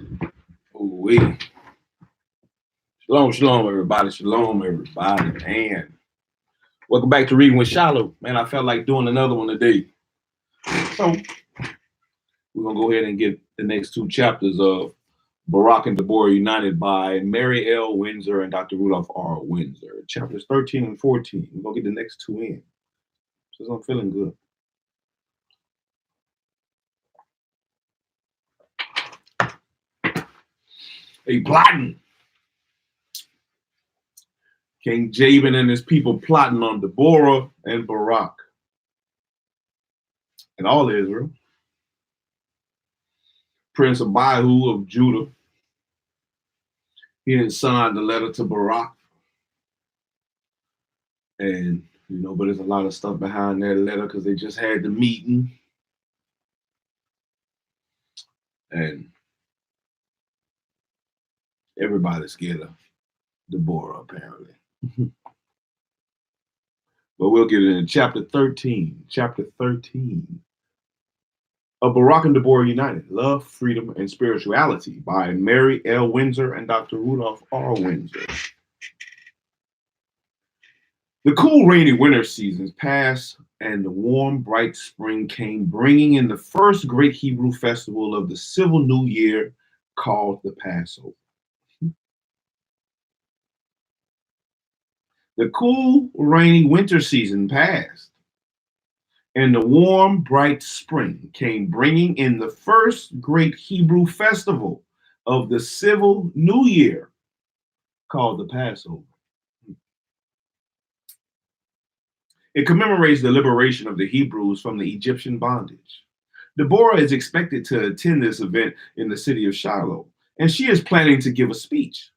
Ooh-wee. Shalom, shalom, everybody. Shalom, everybody. Man, welcome back to Reading with Shilo. Man, I felt like doing another one today. So we're going to go ahead and get the next two chapters of Barak and Deborah United by Mary L. Windsor and Dr. Rudolph R. Windsor. Chapters 13 and 14. We're going to get the next two in. So I'm feeling good. Hey, plotting. King Jabin and his people plotting on Deborah and Barak and all Israel. Prince Abihu of Judah, he didn't sign the letter to Barak. And, but there's a lot of stuff behind that letter because they just had the meeting. And everybody's scared of Deborah, apparently. But we'll get into chapter 13. Chapter 13 of Barak and Deborah United, Love, Freedom, and Spirituality by Mary L. Windsor and Dr. Rudolph R. Windsor. The cool, rainy winter seasons passed, and the warm, bright spring came, bringing in the first great Hebrew festival of the civil New Year called the Passover. The cool, rainy winter season passed, and the warm, bright spring came, bringing in the first great Hebrew festival of the civil New Year called the Passover. It commemorates the liberation of the Hebrews from the Egyptian bondage. Deborah is expected to attend this event in the city of Shilo, and she is planning to give a speech.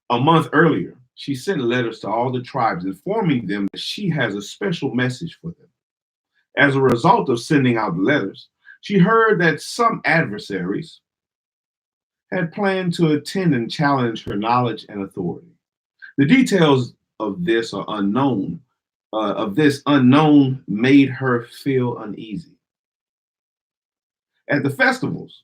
A month earlier, she sent letters to all the tribes informing them that she has a special message for them. As a result of sending out the letters, she heard that some adversaries had planned to attend and challenge her knowledge and authority. The details of this are unknown. This unknown made her feel uneasy. At the festivals,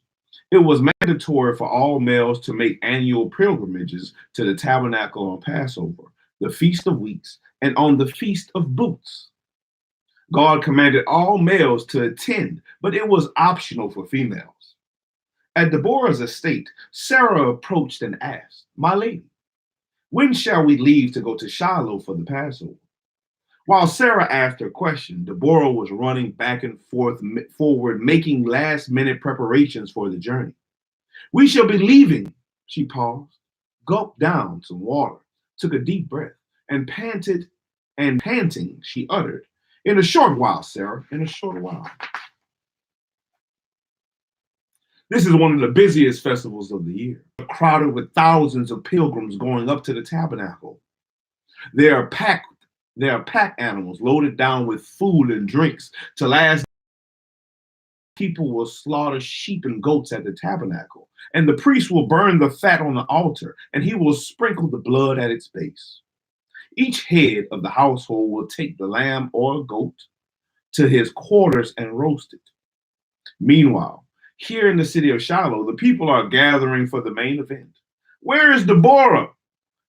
it was mandatory for all males to make annual pilgrimages to the tabernacle on Passover, the Feast of Weeks, and on the Feast of Booths. God commanded all males to attend, but it was optional for females. At Deborah's estate, Sarah approached and asked, "My lady, when shall we leave to go to Shiloh for the Passover?" While Sarah asked her question, Deborah was running back and forward, making last-minute preparations for the journey. "We shall be leaving," she paused, gulped down some water, took a deep breath, and panting, she uttered, "In a short while, Sarah, in a short while." This is one of the busiest festivals of the year, crowded with thousands of pilgrims going up to the tabernacle. There are pack animals loaded down with food and drinks to last. People will slaughter sheep and goats at the tabernacle, and the priest will burn the fat on the altar, and he will sprinkle the blood at its base. Each head of the household will take the lamb or goat to his quarters and roast it. Meanwhile, here in the city of Shiloh, the people are gathering for the main event. "Where is Deborah?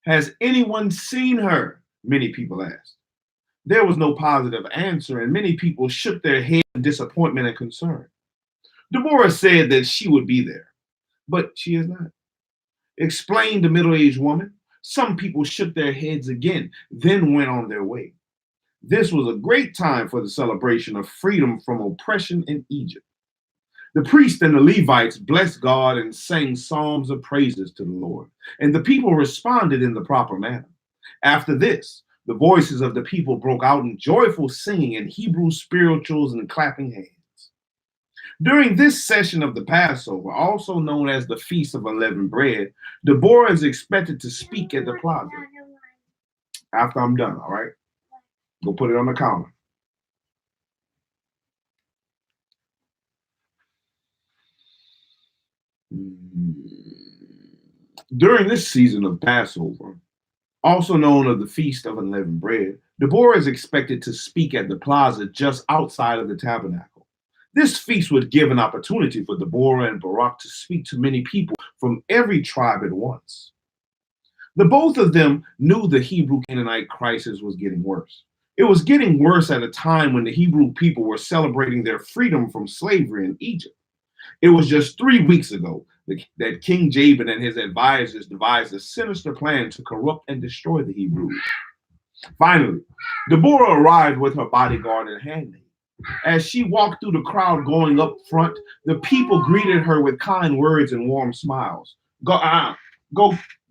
Has anyone seen her?" many people asked. There was no positive answer, and many people shook their heads in disappointment and concern. Deborah said that she would be there, but she is not, explained the middle-aged woman. Some people shook their heads again, then went on their way. This was a great time for the celebration of freedom from oppression in Egypt. The priests and the Levites blessed God and sang psalms of praises to the Lord, and the people responded in the proper manner. After this, the voices of the people broke out in joyful singing in Hebrew spirituals and clapping hands. During this session of the Passover, also known as the Feast of Unleavened Bread, Deborah is expected to speak at the plaza. After I'm done, all right? Go put it on the counter. During this season of Passover, also known as the Feast of Unleavened Bread, Deborah is expected to speak at the plaza just outside of the tabernacle. This feast would give an opportunity for Deborah and Barak to speak to many people from every tribe at once. The both of them knew the Hebrew Canaanite crisis was getting worse. It was getting worse at a time when the Hebrew people were celebrating their freedom from slavery in Egypt. It was just 3 weeks ago that King Jabin and his advisors devised a sinister plan to corrupt and destroy the Hebrews. Finally, Deborah arrived with her bodyguard and handmaid. As she walked through the crowd going up front, the people greeted her with kind words and warm smiles. Go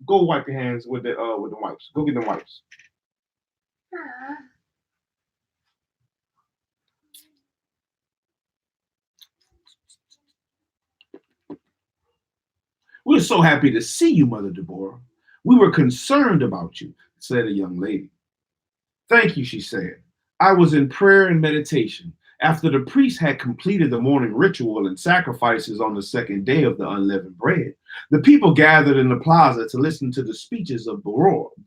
wipe your hands with the wipes. Go get the wipes. We're so happy to see you, Mother Deborah. We were concerned about you, said a young lady. Thank you, she said. I was in prayer and meditation. After the priest had completed the morning ritual and sacrifices on the second day of the unleavened bread, the people gathered in the plaza to listen to the speeches of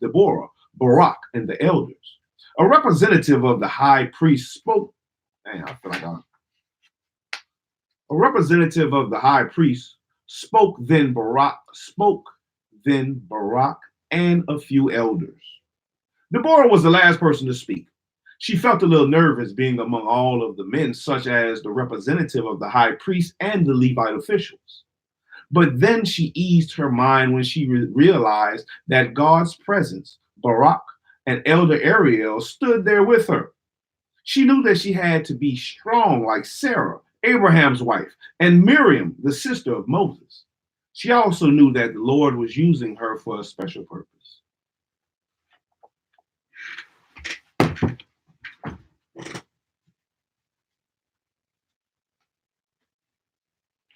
Deborah, Barak, and the elders. A representative of the high priest spoke. A representative of the high priest spoke, then Barak, and a few elders. Deborah was the last person to speak. She felt a little nervous being among all of the men, such as the representative of the high priest and the Levite officials. But then she eased her mind when she realized that God's presence, Barak, and Elder Ariel stood there with her. She knew that she had to be strong like Sarah, Abraham's wife, and Miriam, the sister of Moses. She also knew that the Lord was using her for a special purpose.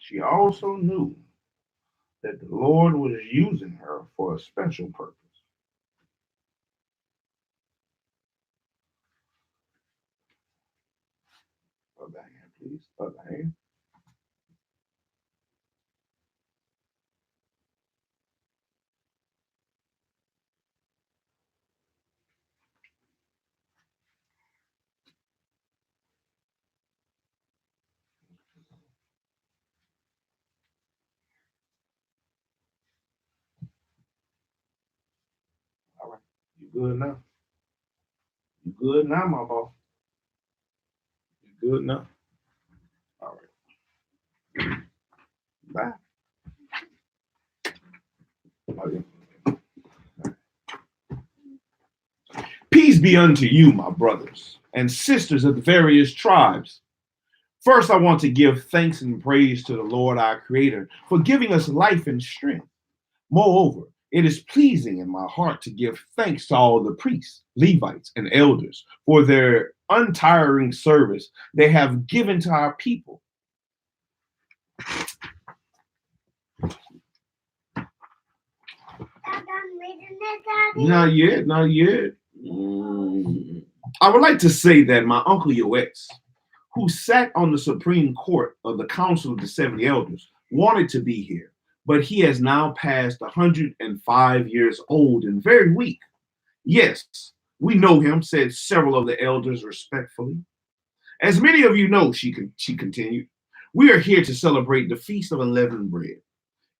She also knew that the Lord was using her for a special purpose. Other hand, please. Other hand. All right. You good now? You good now, my boy? You good now? All right. Bye. Okay. Peace be unto you, my brothers and sisters of the various tribes. First, I want to give thanks and praise to the Lord our Creator for giving us life and strength. Moreover, it is pleasing in my heart to give thanks to all the priests, Levites, and elders for their untiring service they have given to our people. Not yet, not yet. I would like to say that my uncle Yoetz, who sat on the Supreme Court of the Council of the 70 Elders, wanted to be here, but he has now passed 105 years old and very weak. Yes, we know him, said several of the elders respectfully. As many of you know, she continued, we are here to celebrate the Feast of Unleavened Bread.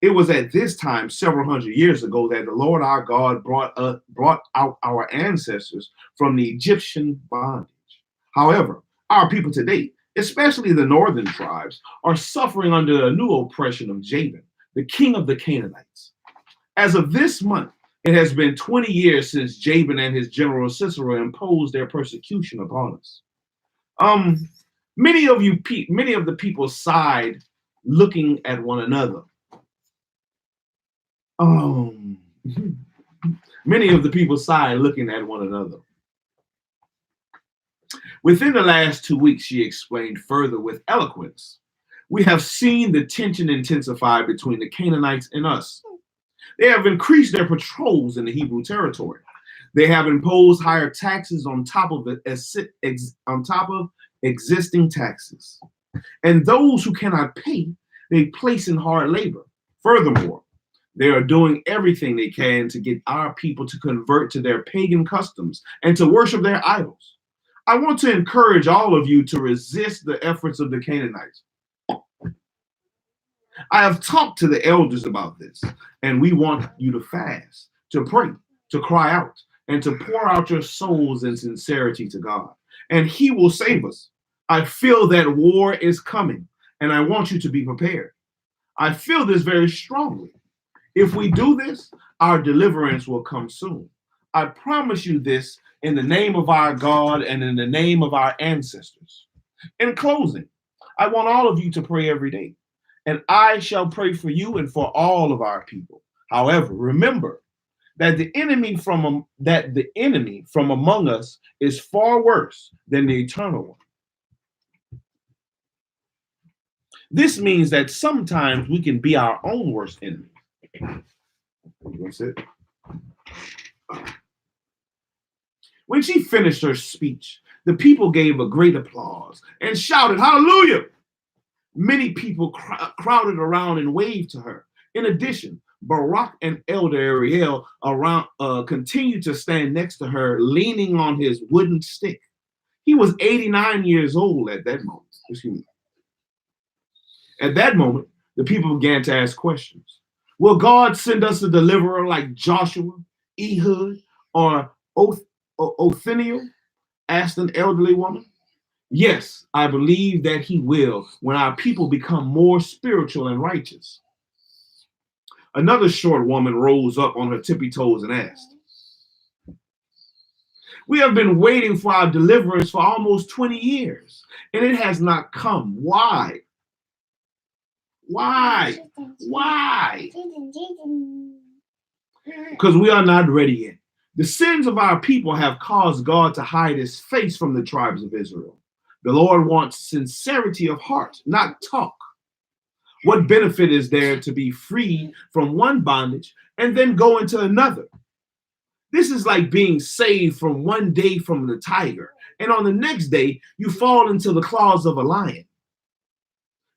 It was at this time, several hundred years ago, that the Lord our God brought out our ancestors from the Egyptian bondage. However, our people today, especially the northern tribes, are suffering under the new oppression of Jabin, the king of the Canaanites. As of this month, it has been 20 years since Jabin and his general Sisera imposed their persecution upon us. Many of the people sighed, looking at one another. Many of the people sighed, looking at one another. Within the last 2 weeks, she explained further with eloquence, we have seen the tension intensify between the Canaanites and us. They have increased their patrols in the Hebrew territory. They have imposed higher taxes on top of existing taxes. And those who cannot pay, they place in hard labor. Furthermore, they are doing everything they can to get our people to convert to their pagan customs and to worship their idols. I want to encourage all of you to resist the efforts of the Canaanites. I have talked to the elders about this, and we want you to fast, to pray, to cry out, and to pour out your souls in sincerity to God, and He will save us. I feel that war is coming, and I want you to be prepared. I feel this very strongly. If we do this, our deliverance will come soon. I promise you this in the name of our God and in the name of our ancestors. In closing, I want all of you to pray every day, and I shall pray for you and for all of our people. However, remember that the enemy from among us is far worse than the eternal one. This means that sometimes we can be our own worst enemy. When she finished her speech, the people gave a great applause and shouted, "Hallelujah!" Many people crowded around and waved to her. In addition, Barak and Elder Ariel continued to stand next to her, leaning on his wooden stick. He was 89 years old at that moment. At that moment, the people began to ask questions. Will God send us a deliverer like Joshua, Ehud, or Othniel? Asked an elderly woman. Yes, I believe that He will when our people become more spiritual and righteous. Another short woman rose up on her tippy toes and asked, we have been waiting for our deliverance for almost 20 years, and it has not come. Why? Why? Why? Because we are not ready yet. The sins of our people have caused God to hide His face from the tribes of Israel. The Lord wants sincerity of heart, not talk. What benefit is there to be free from one bondage and then go into another? This is like being saved from one day from the tiger, and on the next day, you fall into the claws of a lion.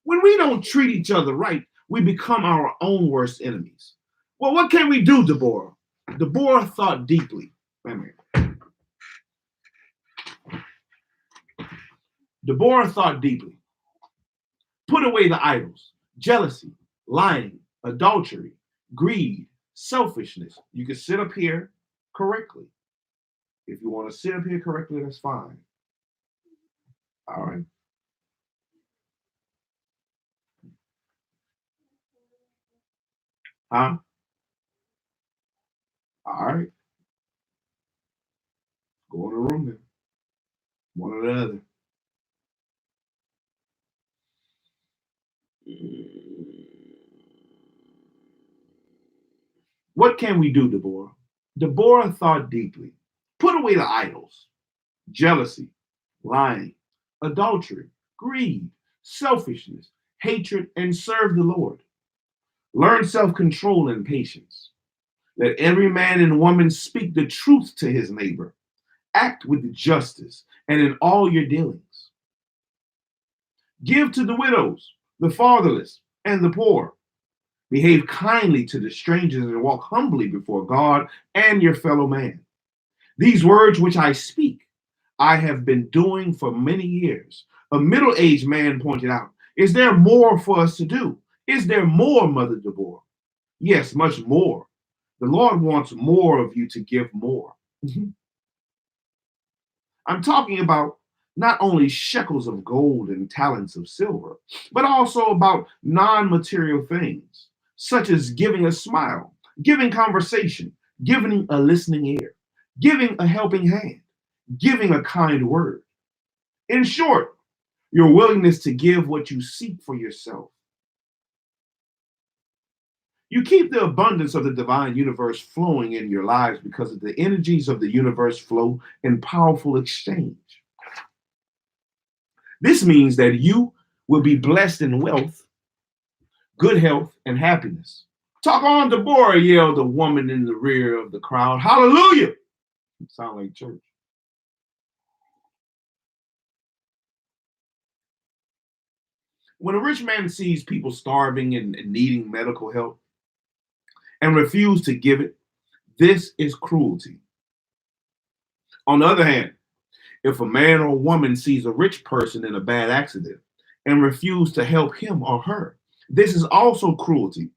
When we don't treat each other right, we become our own worst enemies. Well, what can we do, Deborah? Deborah thought deeply. Deborah thought deeply. Put away the idols, jealousy, lying, adultery, greed, selfishness. You can sit up here correctly. If you want to sit up here correctly, that's fine. All right. Huh? All right. Go in the room then. One or the other. What can we do, Deborah? Deborah thought deeply. Put away the idols, jealousy, lying, adultery, greed, selfishness, hatred, and serve the Lord. Learn self-control and patience. Let every man and woman speak the truth to his neighbor. Act with justice and in all your dealings. Give to the widows, the fatherless, and the poor. Behave kindly to the strangers and walk humbly before God and your fellow man. These words which I speak, I have been doing for many years. A middle-aged man pointed out, is there more for us to do? Is there more, Mother Deborah? Yes, much more. The Lord wants more of you to give more. I'm talking about not only shekels of gold and talents of silver, but also about non-material things, such as giving a smile, giving conversation, giving a listening ear, giving a helping hand, giving a kind word. In short, your willingness to give what you seek for yourself. You keep the abundance of the divine universe flowing in your lives because the energies of the universe flow in powerful exchange. This means that you will be blessed in wealth, good health, and happiness. Talk on, Deborah, yelled the woman in the rear of the crowd. Hallelujah! Sound like church. When a rich man sees people starving and needing medical help and refuse to give it, this is cruelty. On the other hand, If a man or woman sees a rich person in a bad accident and refuse to help him or her, this is also cruelty.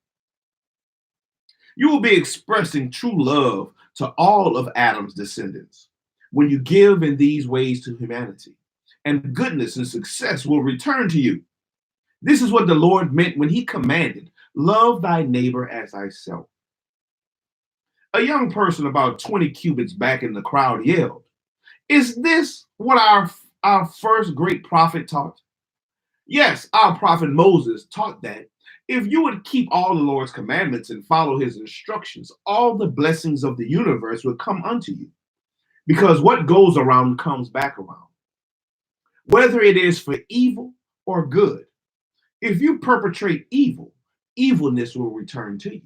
You will be expressing true love to all of Adam's descendants when you give in these ways to humanity, and goodness and success will return to you. This is what the Lord meant when he commanded, love thy neighbor as thyself. A young person about 20 cubits back in the crowd yelled, is this what our first great prophet taught? Yes, our prophet Moses taught that if you would keep all the Lord's commandments and follow his instructions, all the blessings of the universe would come unto you. Because what goes around comes back around, whether it is for evil or good. If you perpetrate evil, evilness will return to you.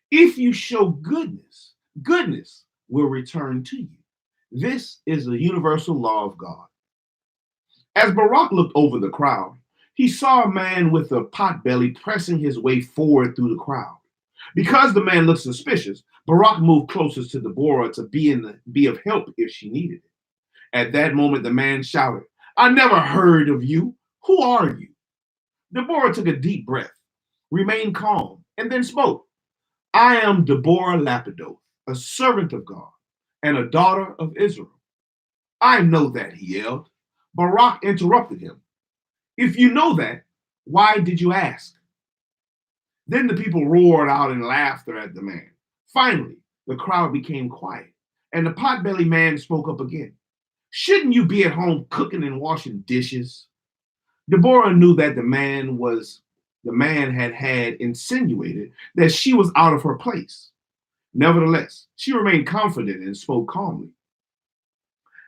If you show goodness, goodness will return to you. This is the universal law of God. As Barak looked over the crowd, he saw a man with a potbelly pressing his way forward through the crowd. Because the man looked suspicious, Barak moved closer to Deborah to be of help if she needed it. At that moment, the man shouted, I never heard of you. Who are you? Deborah took a deep breath, remained calm, and then spoke. I am Deborah Lapidoth, a servant of God and a daughter of Israel. I know that, he yelled. Barak interrupted him. If you know that, why did you ask? Then the people roared out in laughter at the man. Finally, the crowd became quiet, and the potbelly man spoke up again. Shouldn't you be at home cooking and washing dishes? Deborah knew that the man had insinuated that she was out of her place. Nevertheless, she remained confident and spoke calmly.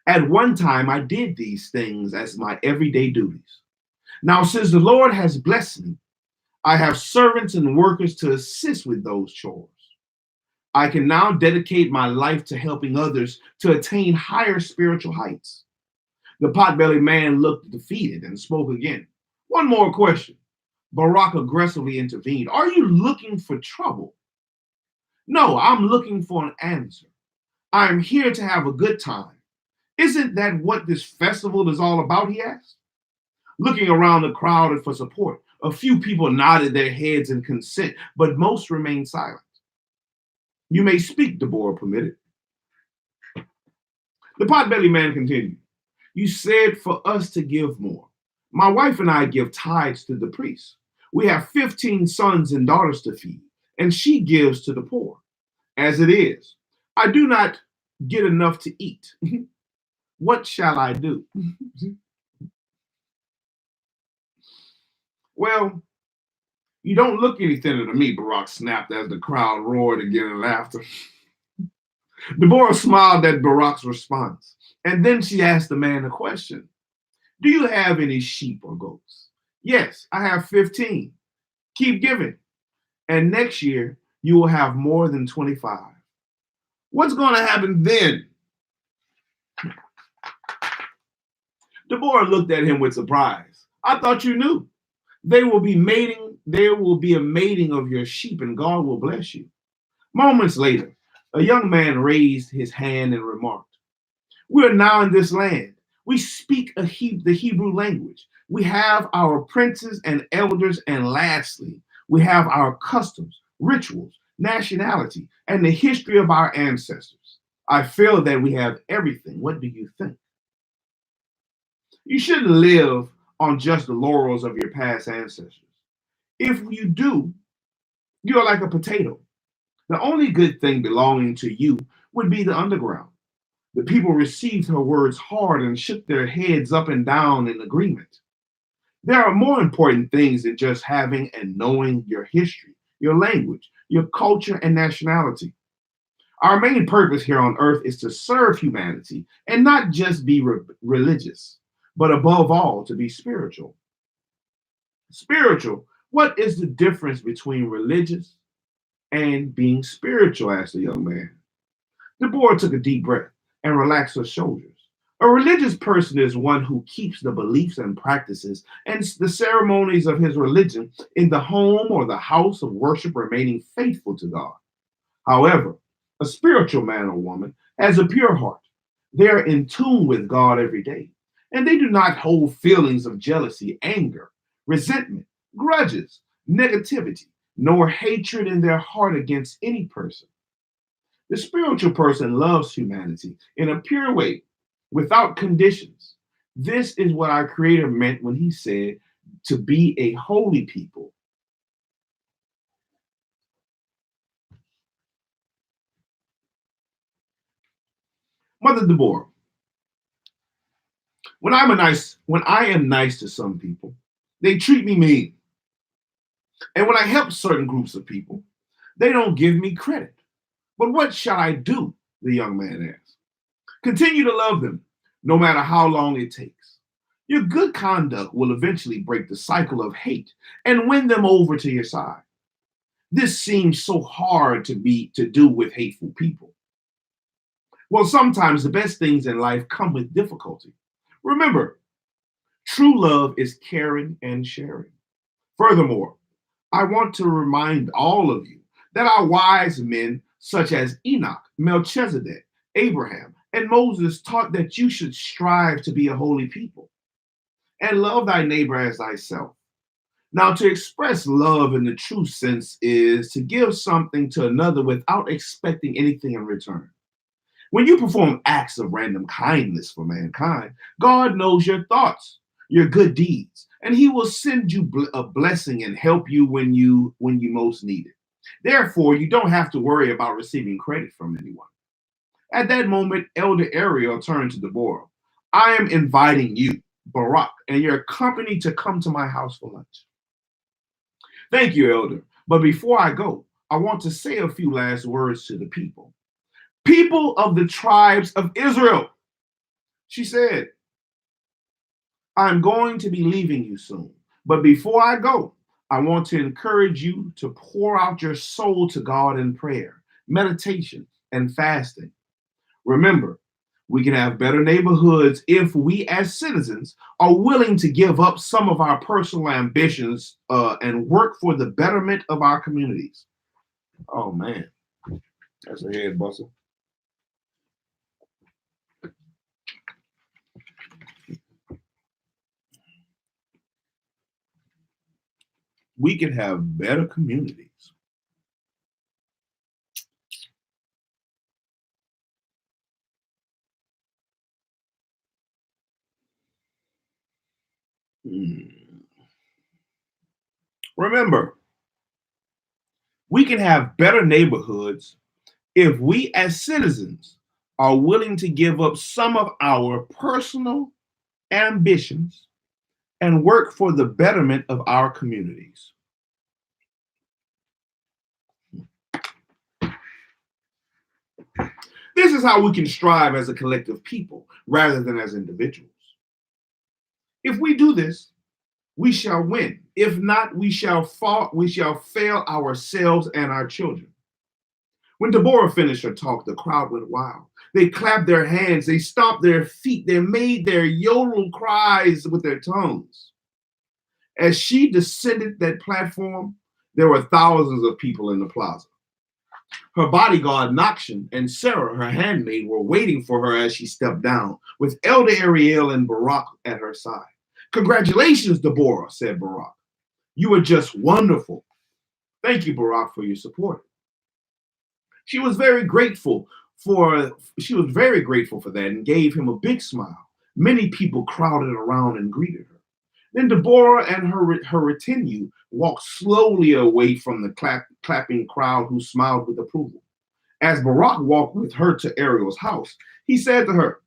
At one time, I did these things as my everyday duties. Now, since the Lord has blessed me, I have servants and workers to assist with those chores. I can now dedicate my life to helping others to attain higher spiritual heights. The potbelly man looked defeated and spoke again. One more question. Barak aggressively intervened. Are you looking for trouble? No, I'm looking for an answer. I am here to have a good time. Isn't that what this festival is all about? He asked. Looking around the crowd for support, a few people nodded their heads in consent, but most remained silent. You may speak, Deborah permitted. The potbelly man continued. You said for us to give more. My wife and I give tithes to the priest. We have 15 sons and daughters to feed, and she gives to the poor. As it is, I do not get enough to eat. What shall I do? Well, you don't look any thinner to me, Barak snapped as the crowd roared again in laughter. Deborah smiled at Barak's response, and then she asked the man a question. Do you have any sheep or goats? Yes, I have 15. Keep giving, and next year you will have more than 25. What's going to happen then? Deborah looked at him with surprise. I thought you knew. There will be a mating of your sheep, and God will bless you. Moments later, a young man raised his hand and remarked, we are now in this land. We speak the Hebrew language. We have our princes and elders, and lastly, we have our customs, rituals, nationality, and the history of our ancestors. I feel that we have everything. What do you think? You shouldn't live on just the laurels of your past ancestors. If you do, you're like a potato. The only good thing belonging to you would be the underground. The people received her words hard and shook their heads up and down in agreement. There are more important things than just having and knowing your history, your language, your culture, and nationality. Our main purpose here on earth is to serve humanity and not just be religious, but above all, to be spiritual. Spiritual, what is the difference between religious and being spiritual? Asked the young man. Deborah took a deep breath and relaxed her shoulders. A religious person is one who keeps the beliefs and practices and the ceremonies of his religion in the home or the house of worship, remaining faithful to God. However, a spiritual man or woman has a pure heart. They're in tune with God every day, and they do not hold feelings of jealousy, anger, resentment, grudges, negativity, nor hatred in their heart against any person. The spiritual person loves humanity in a pure way, without conditions. This is what our Creator meant when He said to be a holy people. Mother Deborah, when I am nice to some people, they treat me mean. And when I help certain groups of people, they don't give me credit. But what shall I do? The young man asked. Continue to love them, no matter how long it takes. Your good conduct will eventually break the cycle of hate and win them over to your side. This seems so hard to do with hateful people. Well, sometimes the best things in life come with difficulty. Remember, true love is caring and sharing. Furthermore, I want to remind all of you that our wise men, such as Enoch, Melchizedek, Abraham, and Moses, taught that you should strive to be a holy people and love thy neighbor as thyself. Now, to express love in the true sense is to give something to another without expecting anything in return. When you perform acts of random kindness for mankind, God knows your thoughts, your good deeds, and He will send you a blessing and help you when you most need it. Therefore, you don't have to worry about receiving credit from anyone. At that moment, Elder Ariel turned to Deborah. I am inviting you, Barak, and your company to come to my house for lunch. Thank you, Elder. But before I go, I want to say a few last words to the people. People of the tribes of Israel, she said, I'm going to be leaving you soon. But before I go, I want to encourage you to pour out your soul to God in prayer, meditation, and fasting. Remember, we can have better neighborhoods if we as citizens are willing to give up some of our personal ambitions and work for the betterment of our communities. Oh man, that's a head bustle. We can have better communities. Remember, we can have better neighborhoods if we as citizens are willing to give up some of our personal ambitions and work for the betterment of our communities. This is how we can strive as a collective people rather than as individuals. If we do this, we shall win. If not, we shall fail ourselves and our children. When Deborah finished her talk, the crowd went wild. They clapped their hands, they stomped their feet, they made their yodel cries with their tongues. As she descended that platform, there were thousands of people in the plaza. Her bodyguard, Nakshan, and Sarah, her handmaid, were waiting for her as she stepped down, with Elder Ariel and Barak at her side. Congratulations, Deborah, said Barak. You are just wonderful. Thank you, Barak, for your support. She was very grateful for that and gave him a big smile. Many people crowded around and greeted her. Then Deborah and her retinue walked slowly away from the clapping crowd who smiled with approval. As Barak walked with her to Ariel's house, he said to her,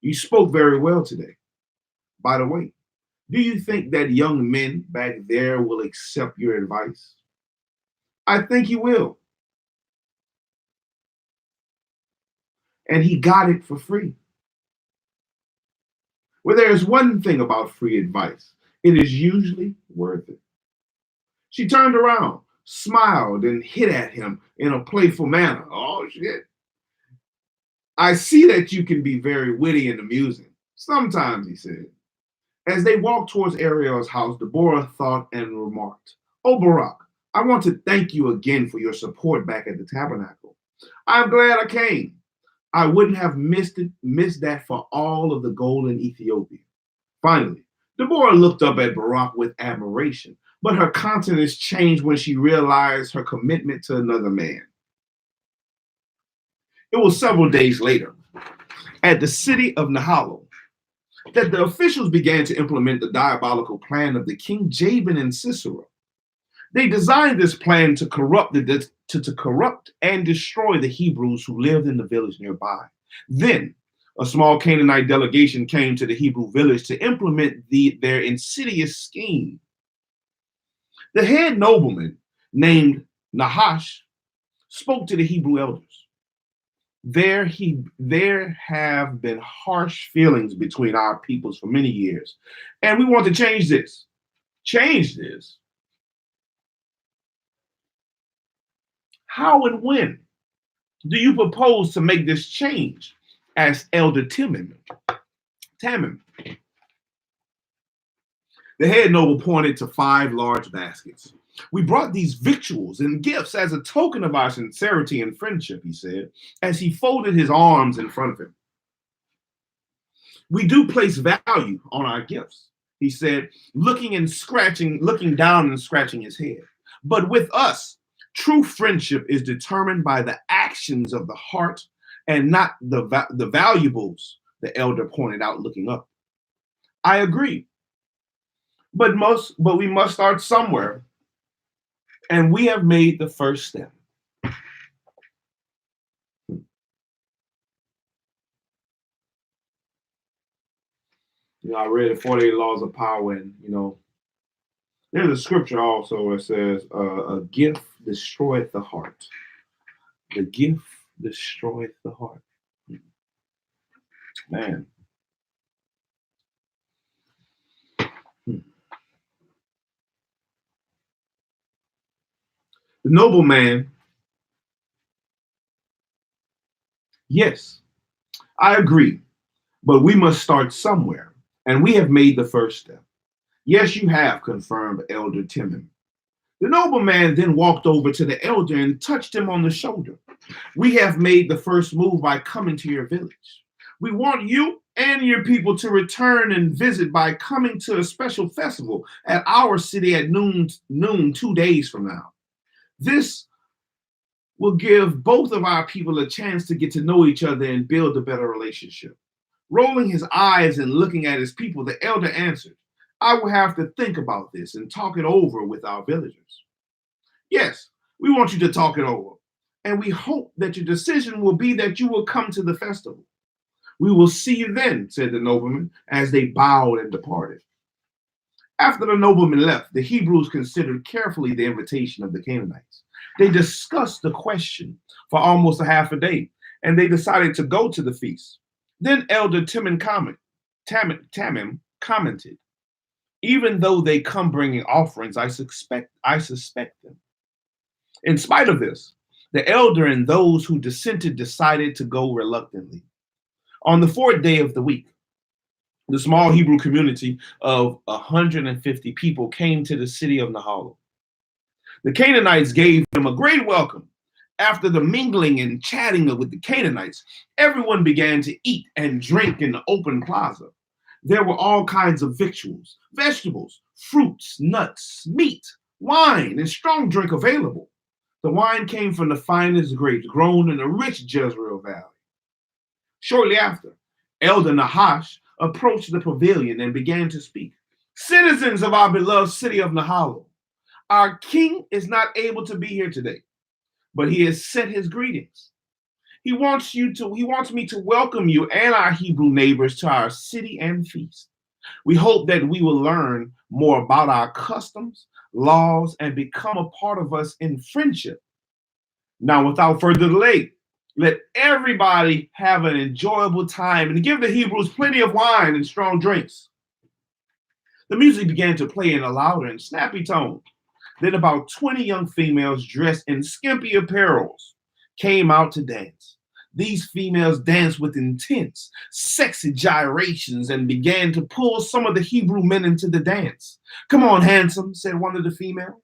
You spoke very well today. By the way, do you think that young men back there will accept your advice? I think he will. And he got it for free. Well, there's one thing about free advice. It is usually worth it. She turned around, smiled, and hit at him in a playful manner. Oh, shit. I see that you can be very witty and amusing. Sometimes, he said. As they walked towards Ariel's house, Deborah thought and remarked, Oh, Barak, I want to thank you again for your support back at the tabernacle. I'm glad I came. I wouldn't have missed that for all of the gold in Ethiopia. Finally, Deborah looked up at Barak with admiration, but her countenance changed when she realized her commitment to another man. It was several days later, at the city of Nahalo, that the officials began to implement the diabolical plan of the king Jabin and Sisera. They designed this plan to corrupt and destroy the Hebrews who lived in the village nearby. Then a small Canaanite delegation came to the Hebrew village to implement their insidious scheme. The head nobleman, named Nahash, spoke to the Hebrew elders. There have been harsh feelings between our peoples for many years, and we want to change this. Change this? How and when do you propose to make this change? Asked Elder Tamim. The head noble pointed to 5 large baskets. We brought these victuals and gifts as a token of our sincerity and friendship, he said, as he folded his arms in front of him. We do place value on our gifts, he said, looking down and scratching his head. But with us, true friendship is determined by the actions of the heart and not the valuables, the elder pointed out, looking up. I agree. But we must start somewhere, and we have made the first step. I read the 48 Laws of Power, and there's a scripture also where it says, a gift destroyeth the heart. The gift destroyeth the heart. Man. The nobleman, yes, I agree, but we must start somewhere, and we have made the first step. Yes, you have, confirmed Elder Timon. The nobleman then walked over to the elder and touched him on the shoulder. We have made the first move by coming to your village. We want you and your people to return and visit by coming to a special festival at our city at noon 2 days from now. This will give both of our people a chance to get to know each other and build a better relationship. Rolling his eyes and looking at his people, the elder answered, I will have to think about this and talk it over with our villagers. Yes, we want you to talk it over, and we hope that your decision will be that you will come to the festival. We will see you then, said the nobleman, as they bowed and departed. After the nobleman left, the Hebrews considered carefully the invitation of the Canaanites. They discussed the question for almost a half a day, and they decided to go to the feast. Then Elder Tamim commented, even though they come bringing offerings, I suspect them. In spite of this, the elder and those who dissented decided to go reluctantly. On the 4th day of the week, the small Hebrew community of 150 people came to the city of Nahalo. The Canaanites gave them a great welcome. After the mingling and chatting with the Canaanites, everyone began to eat and drink in the open plaza. There were all kinds of victuals, vegetables, fruits, nuts, meat, wine, and strong drink available. The wine came from the finest grapes grown in the rich Jezreel Valley. Shortly after, Elder Nahash approached the pavilion and began to speak. Citizens of our beloved city of Nahalo, our king is not able to be here today, but he has sent his greetings. He wants me to welcome you and our Hebrew neighbors to our city and feast. We hope that we will learn more about our customs, laws, and become a part of us in friendship. Now, without further delay, let everybody have an enjoyable time and give the Hebrews plenty of wine and strong drinks. The music began to play in a louder and snappy tone. Then about 20 young females dressed in skimpy apparels came out to dance. These females danced with intense, sexy gyrations and began to pull some of the Hebrew men into the dance. Come on, handsome, said one of the females.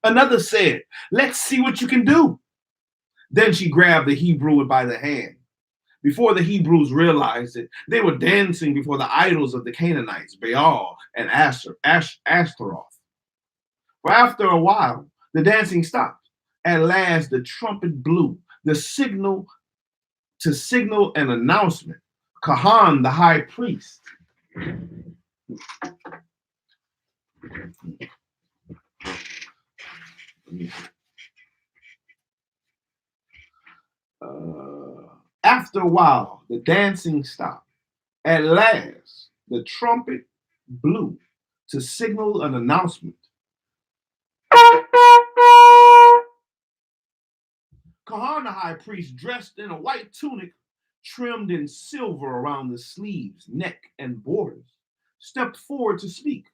Another said, let's see what you can do. Then she grabbed the Hebrew by the hand. Before the Hebrews realized it, they were dancing before the idols of the Canaanites, Baal and Ashtaroth. For after a while, the dancing stopped. At last, the trumpet blew, the signal to signal an announcement. Kahan, the high priest, after a while, the dancing stopped. At last, the trumpet blew to signal an announcement. Kahan, the high priest, dressed in a white tunic trimmed in silver around the sleeves, neck, and borders, stepped forward to speak.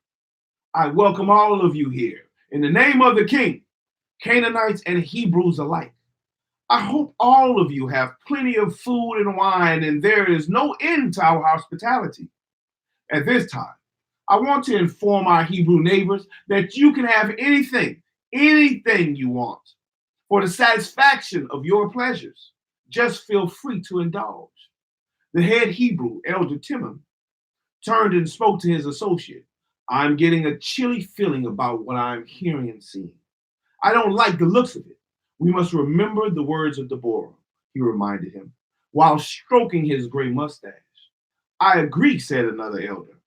I welcome all of you here in the name of the King, Canaanites and Hebrews alike. I hope all of you have plenty of food and wine, and there is no end to our hospitality. At this time, I want to inform our Hebrew neighbors that you can have anything you want for the satisfaction of your pleasures. Just feel free to indulge. The head Hebrew, Elder Timon, turned and spoke to his associate. I'm getting a chilly feeling about what I'm hearing and seeing. I don't like the looks of it. We must remember the words of Deborah, he reminded him, while stroking his gray mustache. I agree, said another elder.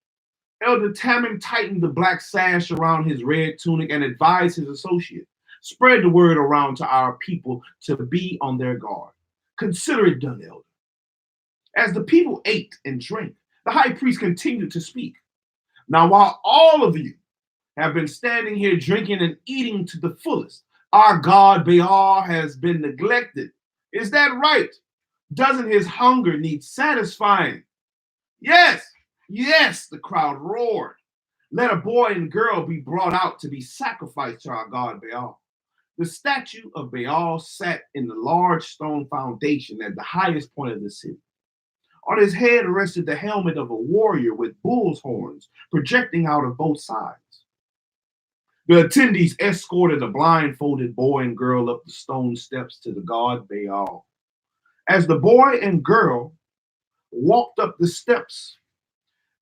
Elder Timon tightened the black sash around his red tunic and advised his associate. Spread the word around to our people to be on their guard. Consider it done, elder. As the people ate and drank, the high priest continued to speak. Now, while all of you have been standing here drinking and eating to the fullest, our God Baal has been neglected. Is that right? Doesn't his hunger need satisfying? Yes, yes, the crowd roared. Let a boy and girl be brought out to be sacrificed to our God Baal. The statue of Baal sat in the large stone foundation at the highest point of the city. On his head rested the helmet of a warrior with bull's horns projecting out of both sides. The attendees escorted a blindfolded boy and girl up the stone steps to the god Baal. As the boy and girl walked up the steps,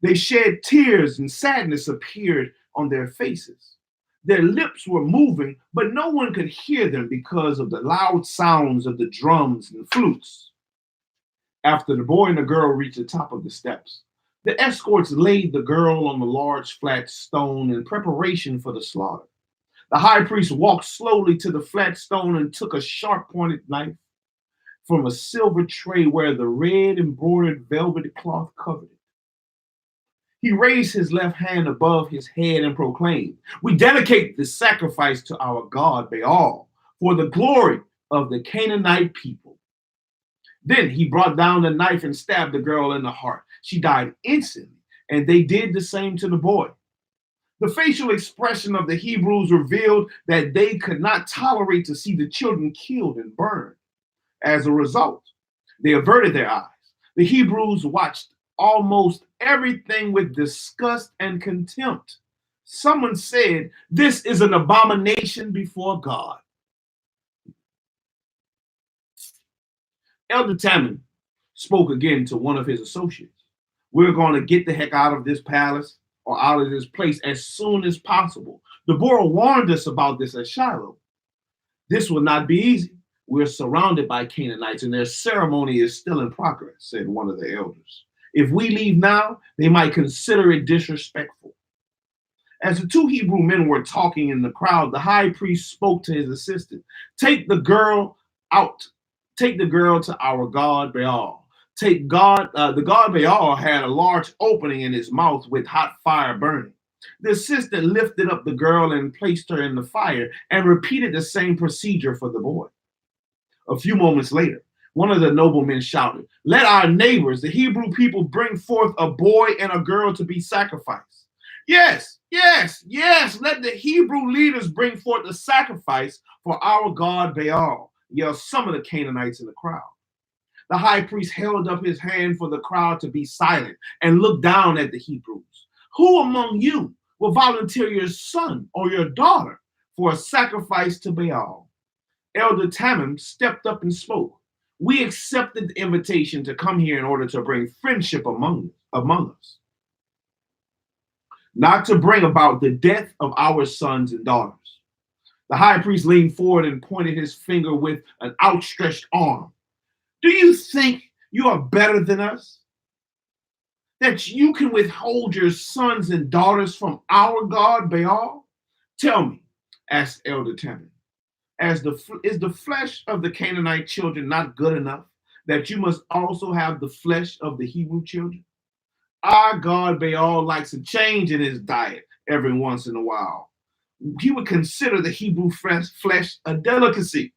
they shed tears and sadness appeared on their faces. Their lips were moving, but no one could hear them because of the loud sounds of the drums and flutes. After the boy and the girl reached the top of the steps, the escorts laid the girl on the large flat stone in preparation for the slaughter. The high priest walked slowly to the flat stone and took a sharp-pointed knife from a silver tray where the red embroidered velvet cloth covered it. He raised his left hand above his head and proclaimed, "We dedicate this sacrifice to our God Baal for the glory of the Canaanite people." Then he brought down the knife and stabbed the girl in the heart. She died instantly, and they did the same to the boy. The facial expression of the Hebrews revealed that they could not tolerate to see the children killed and burned. As a result, they averted their eyes. The Hebrews watched almost everything with disgust and contempt. Someone said, "This is an abomination before God." Elder Timon spoke again to one of his associates. "We're going to get the heck out of this palace or out of this place as soon as possible. Deborah warned us about this at Shilo. This will not be easy. We're surrounded by Canaanites and their ceremony is still in progress," said one of the elders. "If we leave now, they might consider it disrespectful." As the two Hebrew men were talking in the crowd, the high priest spoke to his assistant. Take the girl out. Take the girl to our god Baal. The god Baal had a large opening in his mouth with hot fire burning. The assistant lifted up the girl and placed her in the fire and repeated the same procedure for the boy. A few moments later, one of the noblemen shouted, "Let our neighbors, the Hebrew people, bring forth a boy and a girl to be sacrificed." "Yes, yes, yes, let the Hebrew leaders bring forth a sacrifice for our god Baal," yelled some of the Canaanites in the crowd. The high priest held up his hand for the crowd to be silent and looked down at the Hebrews. "Who among you will volunteer your son or your daughter for a sacrifice to Baal?" Elder Timon stepped up and spoke. We accepted the invitation to come here in order to bring friendship among us, not to bring about the death of our sons and daughters. The high priest leaned forward and pointed his finger with an outstretched arm. Do you think you are better than us? That you can withhold your sons and daughters from our God, Baal? Tell me, asked Elder Tammy, is the flesh of the Canaanite children not good enough that you must also have the flesh of the Hebrew children? Our God Baal likes a change in his diet every once in a while. He would consider the Hebrew flesh a delicacy.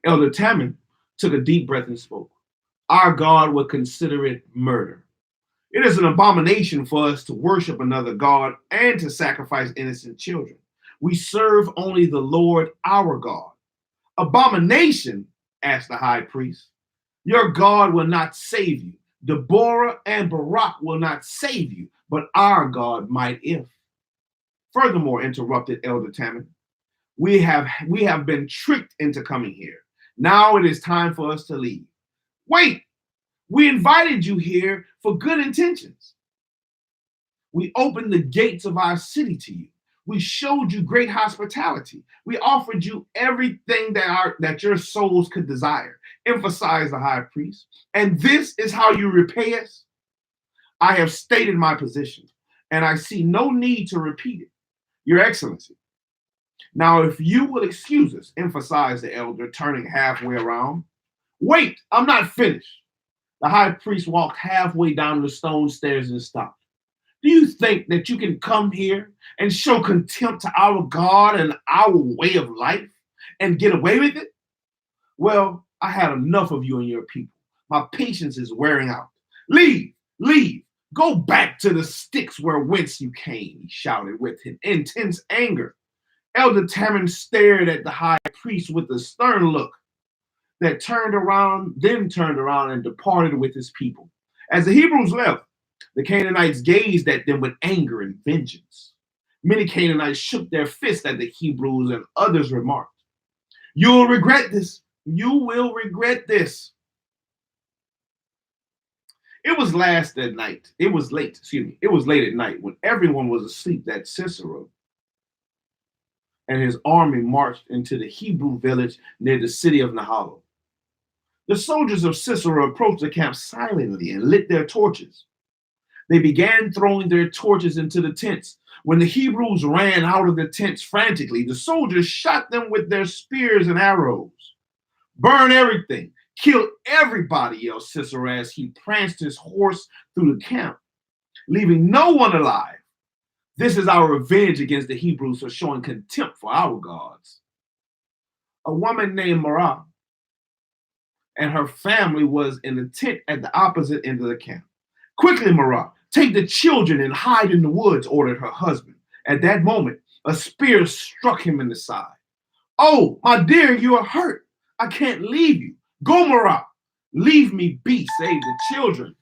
Elder Tammy took a deep breath and spoke. Our God would consider it murder. It is an abomination for us to worship another God and to sacrifice innocent children. We serve only the Lord our God. Abomination, asked the high priest. Your God will not save you. Deborah and Barak will not save you, but our God might if. Furthermore, interrupted Elder Tammy, we have been tricked into coming here. Now it is time for us to leave. Wait, we invited you here for good intentions. We opened the gates of our city to you. We showed you great hospitality. We offered you everything that your souls could desire, emphasized the high priest. And this is how you repay us? I have stated my position, and I see no need to repeat it. Your Excellency. Now, if you will excuse us, emphasized the elder, turning halfway around. Wait, I'm not finished. The high priest walked halfway down the stone stairs and stopped. Do you think that you can come here and show contempt to our God and our way of life and get away with it? Well, I had enough of you and your people. My patience is wearing out. Leave, leave, go back to the sticks whence you came, he shouted with intense anger. Elder Tammin stared at the high priest with a stern look that turned around and departed with his people. As the Hebrews left, the Canaanites gazed at them with anger and vengeance. Many Canaanites shook their fists at the Hebrews, and others remarked, "You'll regret this. You will regret this." It was late at night when everyone was asleep that Sisera and his army marched into the Hebrew village near the city of Nahalo. The soldiers of Sisera approached the camp silently and lit their torches. They began throwing their torches into the tents. When the Hebrews ran out of the tents frantically, the soldiers shot them with their spears and arrows. Burn everything, kill everybody, yelled Sisera as he pranced his horse through the camp, leaving no one alive. This is our revenge against the Hebrews for showing contempt for our gods. A woman named Marah and her family was in a tent at the opposite end of the camp. Quickly, Marah, take the children and hide in the woods, ordered her husband. At that moment, a spear struck him in the side. Oh, my dear, you are hurt. I can't leave you. Go, Marah. Leave me be, save the children.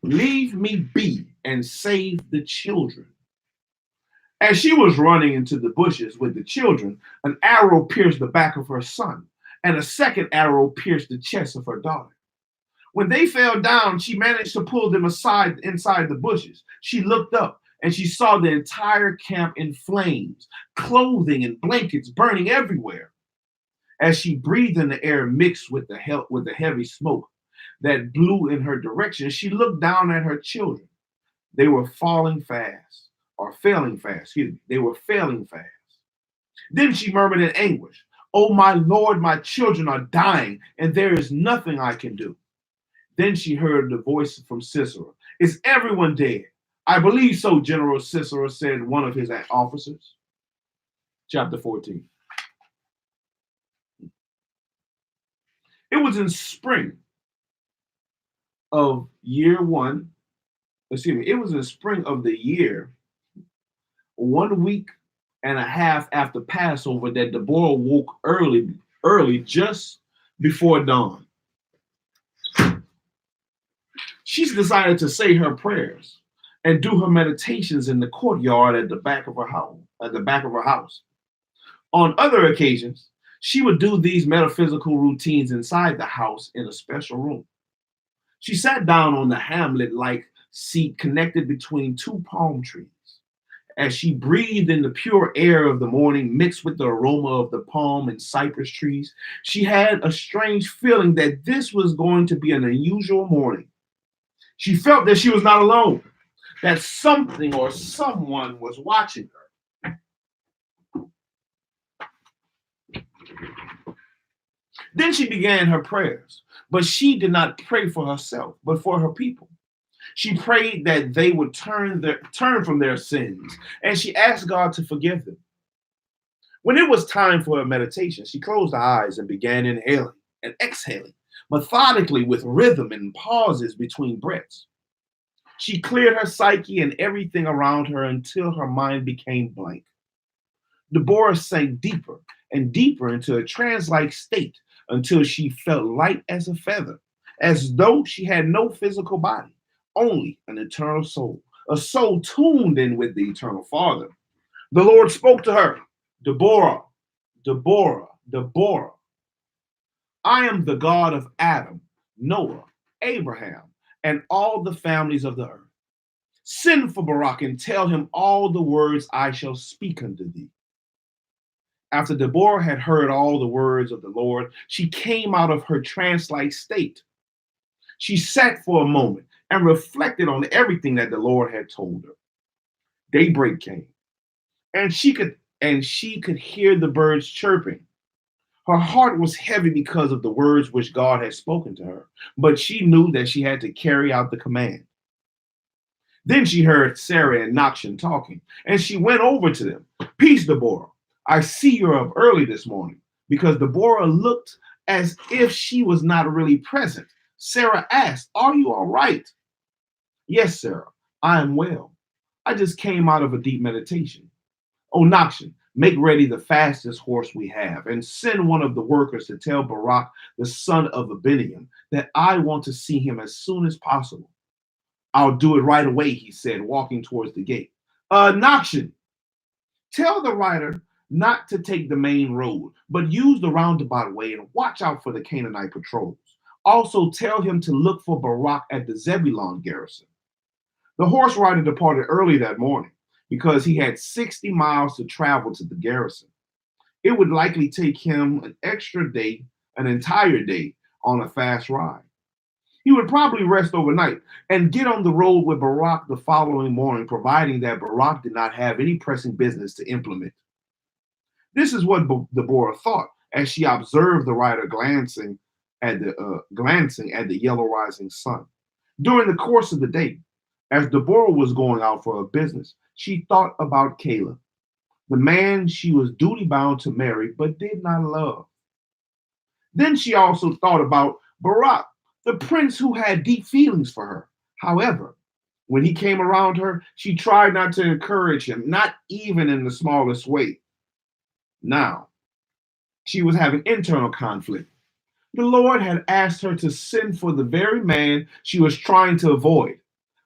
Leave me be and save the children. As she was running into the bushes with the children, an arrow pierced the back of her son, and a second arrow pierced the chest of her daughter. When they fell down, she managed to pull them aside inside the bushes. She looked up and she saw the entire camp in flames, clothing and blankets burning everywhere. As she breathed in the air mixed with the heavy smoke that blew in her direction, she looked down at her children. They were failing fast. They were failing fast. Then she murmured in anguish, "Oh, my Lord, my children are dying, and there is nothing I can do." Then she heard the voice from Sisera. "Is everyone dead?" "I believe so, General," Sisera said, one of his officers. Chapter 14. It was in spring of year one. It was in spring of the year, 1 week and a half after Passover, that Deborah woke early, just before dawn. She's decided to say her prayers. and do her meditations in the courtyard at the back of her house. On other occasions, she would do these metaphysical routines inside the house in a special room. She sat down on the hamlet-like seat connected between two palm trees. As she breathed in the pure air of the morning mixed with the aroma of the palm and cypress trees, she had a strange feeling that this was going to be an unusual morning. She felt that she was not alone, that something or someone was watching her. Then she began her prayers, but she did not pray for herself, but for her people. She prayed that they would turn from their sins, and she asked God to forgive them. When it was time for her meditation, she closed her eyes and began inhaling and exhaling, methodically with rhythm and pauses between breaths. She cleared her psyche and everything around her until her mind became blank. Deborah sank deeper and deeper into a trance-like state until she felt light as a feather, as though she had no physical body, only an eternal soul, a soul tuned in with the eternal Father. The Lord spoke to her, Deborah, Deborah, Deborah. I am the God of Adam, Noah, Abraham, and all the families of the earth. Send for Barak and tell him all the words I shall speak unto thee. After Deborah had heard all the words of the Lord, she came out of her trance-like state. She sat for a moment and reflected on everything that the Lord had told her. Daybreak came, and she could hear the birds chirping. Her heart was heavy because of the words which God had spoken to her, but she knew that she had to carry out the command. Then she heard Sarah and Nachshon talking, and she went over to them. Peace, Deborah. I see you're up early this morning, because Deborah looked as if she was not really present. Sarah asked, are you all right? Yes, Sarah, I am well. I just came out of a deep meditation. Oh, Nachshon, make ready the fastest horse we have, and send one of the workers to tell Barak, the son of Abinoam, that I want to see him as soon as possible. I'll do it right away, he said, walking towards the gate. Nachshon, tell the rider not to take the main road, but use the roundabout way and watch out for the Canaanite patrols. Also tell him to look for Barak at the Zebulun garrison. The horse rider departed early that morning because he had 60 miles to travel to the garrison. It would likely take him an entire day on a fast ride. He would probably rest overnight and get on the road with Barak the following morning, providing that Barak did not have any pressing business to implement. This is what Deborah thought as she observed the rider glancing at the yellow rising sun. During the course of the day, as Deborah was going out for her business, she thought about Caleb, the man she was duty bound to marry but did not love. Then she also thought about Barak, the prince who had deep feelings for her. However, when he came around her, she tried not to encourage him, not even in the smallest way. Now, she was having internal conflict. The Lord had asked her to send for the very man she was trying to avoid.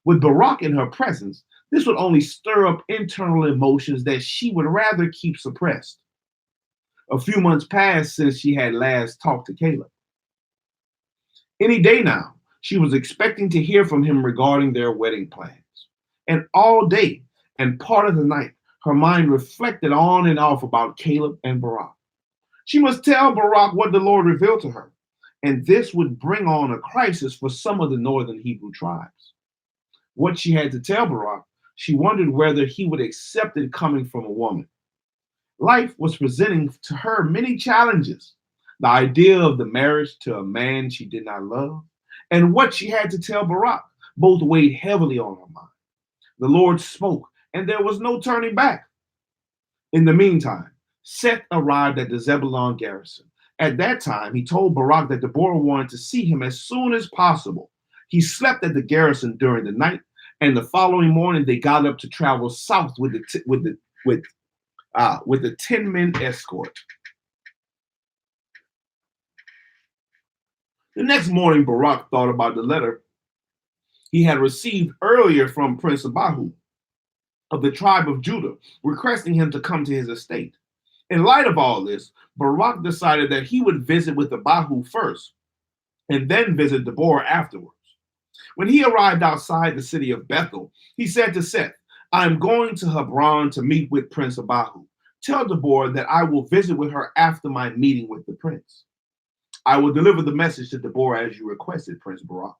With Barak in her presence, this would only stir up internal emotions that she would rather keep suppressed. A few months passed since she had last talked to Caleb. Any day now, she was expecting to hear from him regarding their wedding plans. And all day and part of the night, her mind reflected on and off about Caleb and Barak. She must tell Barak what the Lord revealed to her, and this would bring on a crisis for some of the northern Hebrew tribes. What she had to tell Barak, she wondered whether he would accept it coming from a woman. Life was presenting to her many challenges. The idea of the marriage to a man she did not love, and what she had to tell Barak, both weighed heavily on her mind. The Lord spoke, and there was no turning back. In the meantime, Seth arrived at the Zebulun garrison. At that time, he told Barak that Deborah wanted to see him as soon as possible. He slept at the garrison during the night, and the following morning they got up to travel south with the 10-men escort. The next morning, Barak thought about the letter he had received earlier from Prince Abahu of the tribe of Judah, requesting him to come to his estate. In light of all this, Barak decided that he would visit with Abahu first and then visit Deborah afterwards. When he arrived outside the city of Bethel, he said to Seth, I am going to Hebron to meet with Prince Abahu. Tell Deborah that I will visit with her after my meeting with the prince. I will deliver the message to Deborah as you requested, Prince Barak.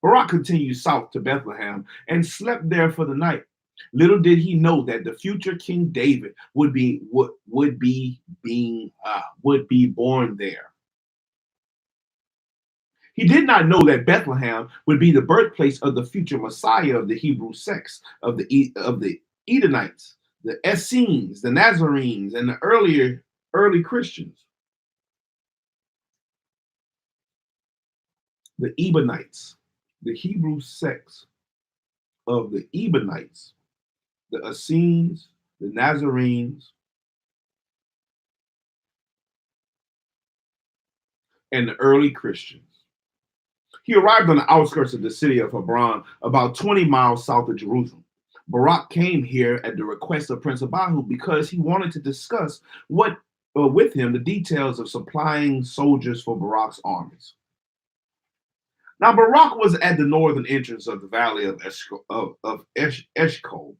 Barak continued south to Bethlehem and slept there for the night. Little did he know that the future King David would be born there. He did not know that Bethlehem would be the birthplace of the future Messiah of the Hebrew sects of the Edenites, the Essenes, the Nazarenes, and the early Christians. The Ebonites, the Hebrew sects of the Ebonites, the Essenes, the Nazarenes, and the early Christians. He arrived on the outskirts of the city of Hebron, about 20 miles south of Jerusalem. Barak came here at the request of Prince Abahu because he wanted to discuss with him the details of supplying soldiers for Barak's armies. Now, Barak was at the northern entrance of the valley of Eshcol,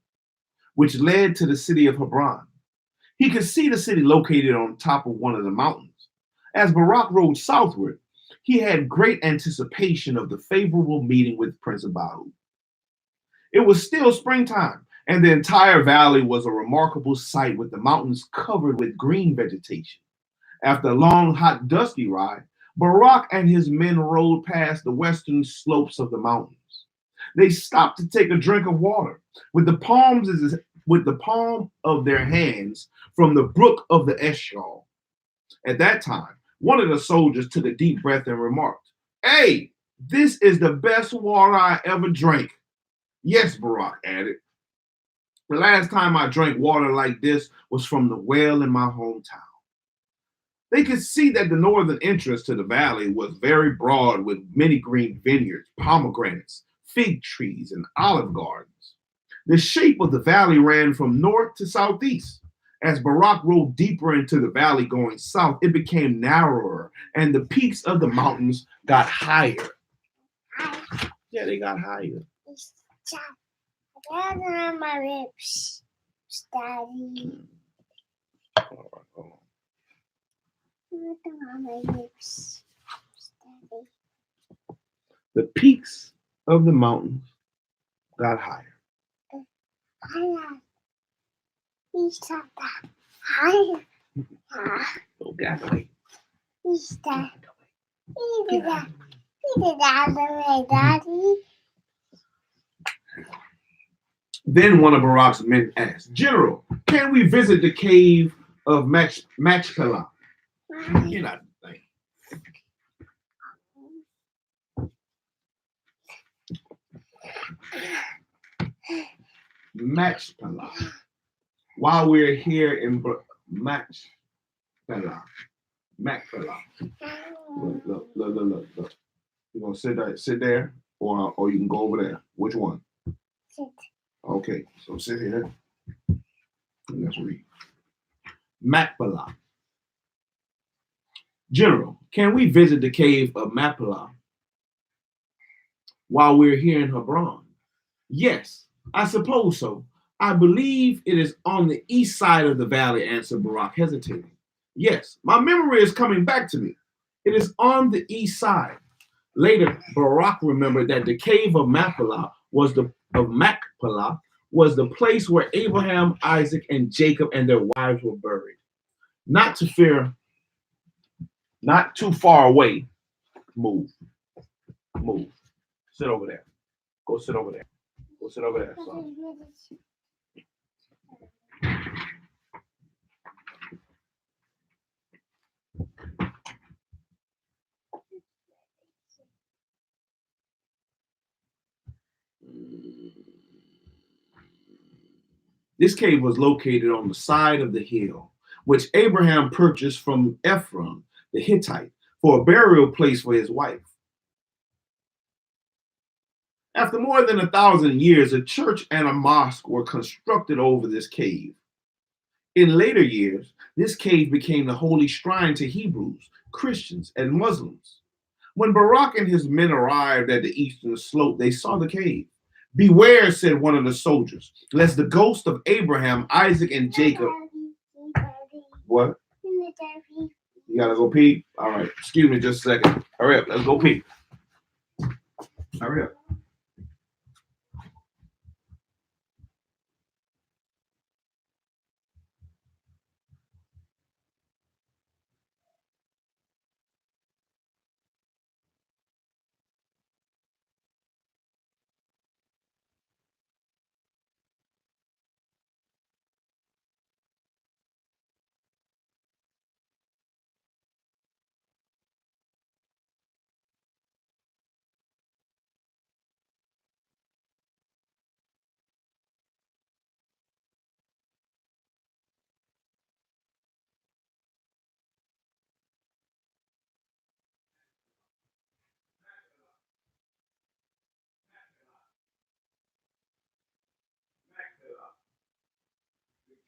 which led to the city of Hebron. He could see the city located on top of one of the mountains. As Barak rode southward, he had great anticipation of the favorable meeting with Prince Abahu. It was still springtime, and the entire valley was a remarkable sight with the mountains covered with green vegetation. After a long, hot, dusty ride, Barak and his men rode past the western slopes of the mountains. They stopped to take a drink of water with the palm of their hands from the brook of the Eshcol. At that time, one of the soldiers took a deep breath and remarked, Hey, this is the best water I ever drank. Yes, Barak added. The last time I drank water like this was from the well in my hometown. They could see that the northern entrance to the valley was very broad with many green vineyards, pomegranates, fig trees, and olive gardens. The shape of the valley ran from north to southeast. As Barak rode deeper into the valley going south, it became narrower and the peaks of the mountains got higher. Yeah, they got higher. My lips, Daddy. All right, hold on. My lips, Daddy. The peaks of the mountains got higher. Oh, get out of the way. Daddy. Then one of Barak's men asked, General, can we visit the cave of Machpelah? You're not the thing. Machpelah. While we're here in Machpelah. Look. You're gonna sit there, or you can go over there. Which one? Sit. Okay, so sit here. And let's read. Machpelah. General, can we visit the cave of Mapila while we're here in Hebron? Yes, I suppose so. I believe it is on the east side of the valley, answered Barak, hesitating. Yes, my memory is coming back to me. It is on the east side. Later, Barak remembered that the cave of Mapila was the place where Abraham, Isaac, and Jacob and their wives were buried. Not too far away. Move. Sit over there. Go sit over there. Go sit over there, son. This cave was located on the side of the hill, which Abraham purchased from Ephron, the Hittite, for a burial place for his wife. After more than 1,000 years, a church and a mosque were constructed over this cave. In later years, this cave became the holy shrine to Hebrews, Christians, and Muslims. When Barak and his men arrived at the eastern slope, they saw the cave. Beware, said one of the soldiers, lest the ghost of Abraham, Isaac, and Jacob. What? You gotta go pee? All right. Excuse me just a second. Hurry up. Let's go pee. Hurry up.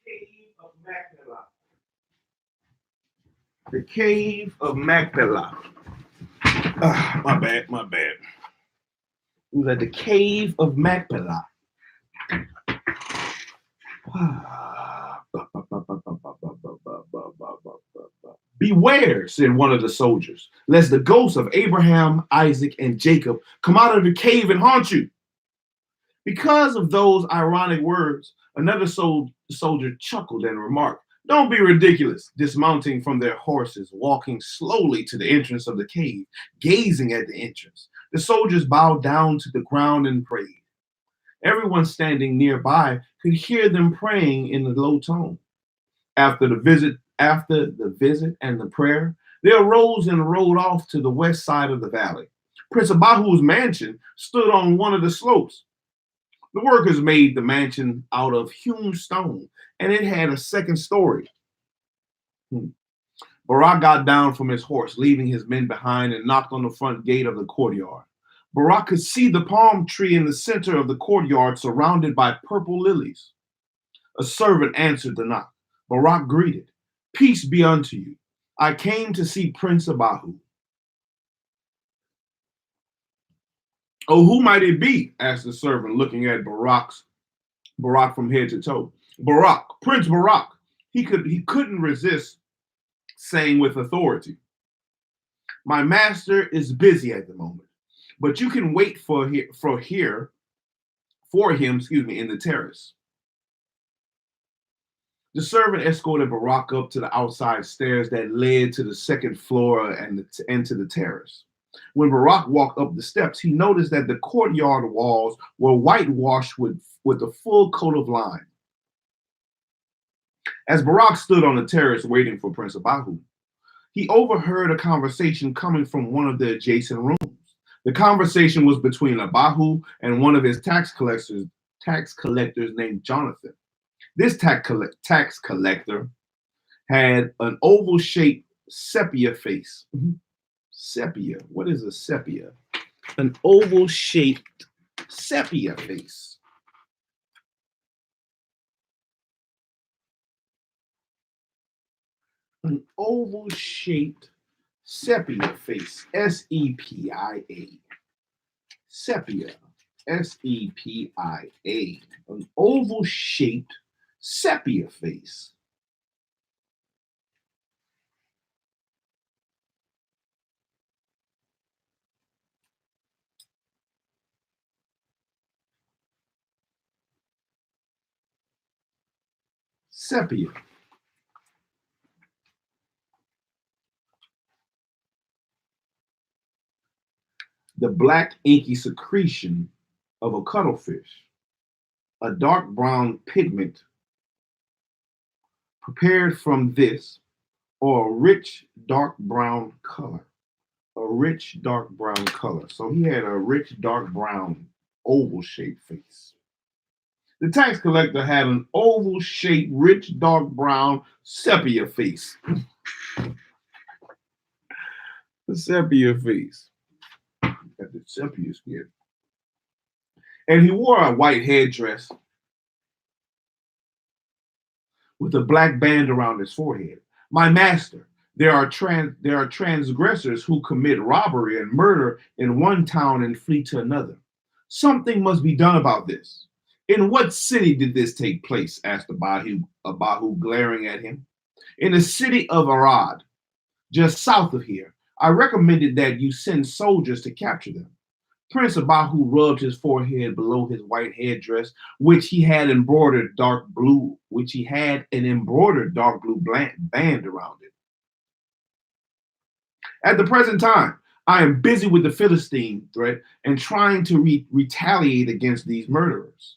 Cave of Mapila. The Cave of Mapila. My bad, my bad. It was at the Cave of Mapila. Beware, said one of the soldiers, lest the ghosts of Abraham, Isaac, and Jacob come out of the cave and haunt you. Because of those ironic words, another soldier chuckled and remarked, don't be ridiculous, dismounting from their horses, walking slowly to the entrance of the cave, gazing at the entrance. The soldiers bowed down to the ground and prayed. Everyone standing nearby could hear them praying in a low tone. After the visit and the prayer, they arose and rode off to the west side of the valley. Prince Abahu's mansion stood on one of the slopes. The workers made the mansion out of hewn stone, and it had a second story. Barak got down from his horse, leaving his men behind, and knocked on the front gate of the courtyard. Barak could see the palm tree in the center of the courtyard surrounded by purple lilies. A servant answered the knock. Barak greeted, peace be unto you. I came to see Prince Abahu. Oh, who might it be? Asked the servant, looking at Barak from head to toe. Barak, Prince Barak. He couldn't resist saying with authority, my master is busy at the moment, but you can wait for him, in the terrace. The servant escorted Barak up to the outside stairs that led to the second floor and to the terrace. When Barak walked up the steps, he noticed that the courtyard walls were whitewashed with a full coat of lime. As Barak stood on the terrace waiting for Prince Abahu, he overheard a conversation coming from one of the adjacent rooms. The conversation was between Abahu and one of his tax collectors named Jonathan. This tax collector had an oval-shaped sepia face. Sepia. What is a sepia? An oval-shaped sepia face. An oval-shaped sepia face. S-E-P-I-A. Sepia. S-E-P-I-A. An oval-shaped sepia face. Sepia. The black inky secretion of a cuttlefish, a dark brown pigment prepared from this, or a rich dark brown color. A rich dark brown color. So he had a rich dark brown oval-shaped face. The tax collector had an oval-shaped, rich dark brown sepia face. The sepia face. Got the sepia skin. and he wore a white headdress with a black band around his forehead. My master, there are transgressors who commit robbery and murder in one town and flee to another. Something must be done about this. In what city did this take place? Asked Abahu, glaring at him. In the city of Arad, just south of here. I recommended that you send soldiers to capture them. Prince Abahu rubbed his forehead below his white headdress, which he had an embroidered dark blue band around it. At the present time, I am busy with the Philistine threat and trying to retaliate against these murderers.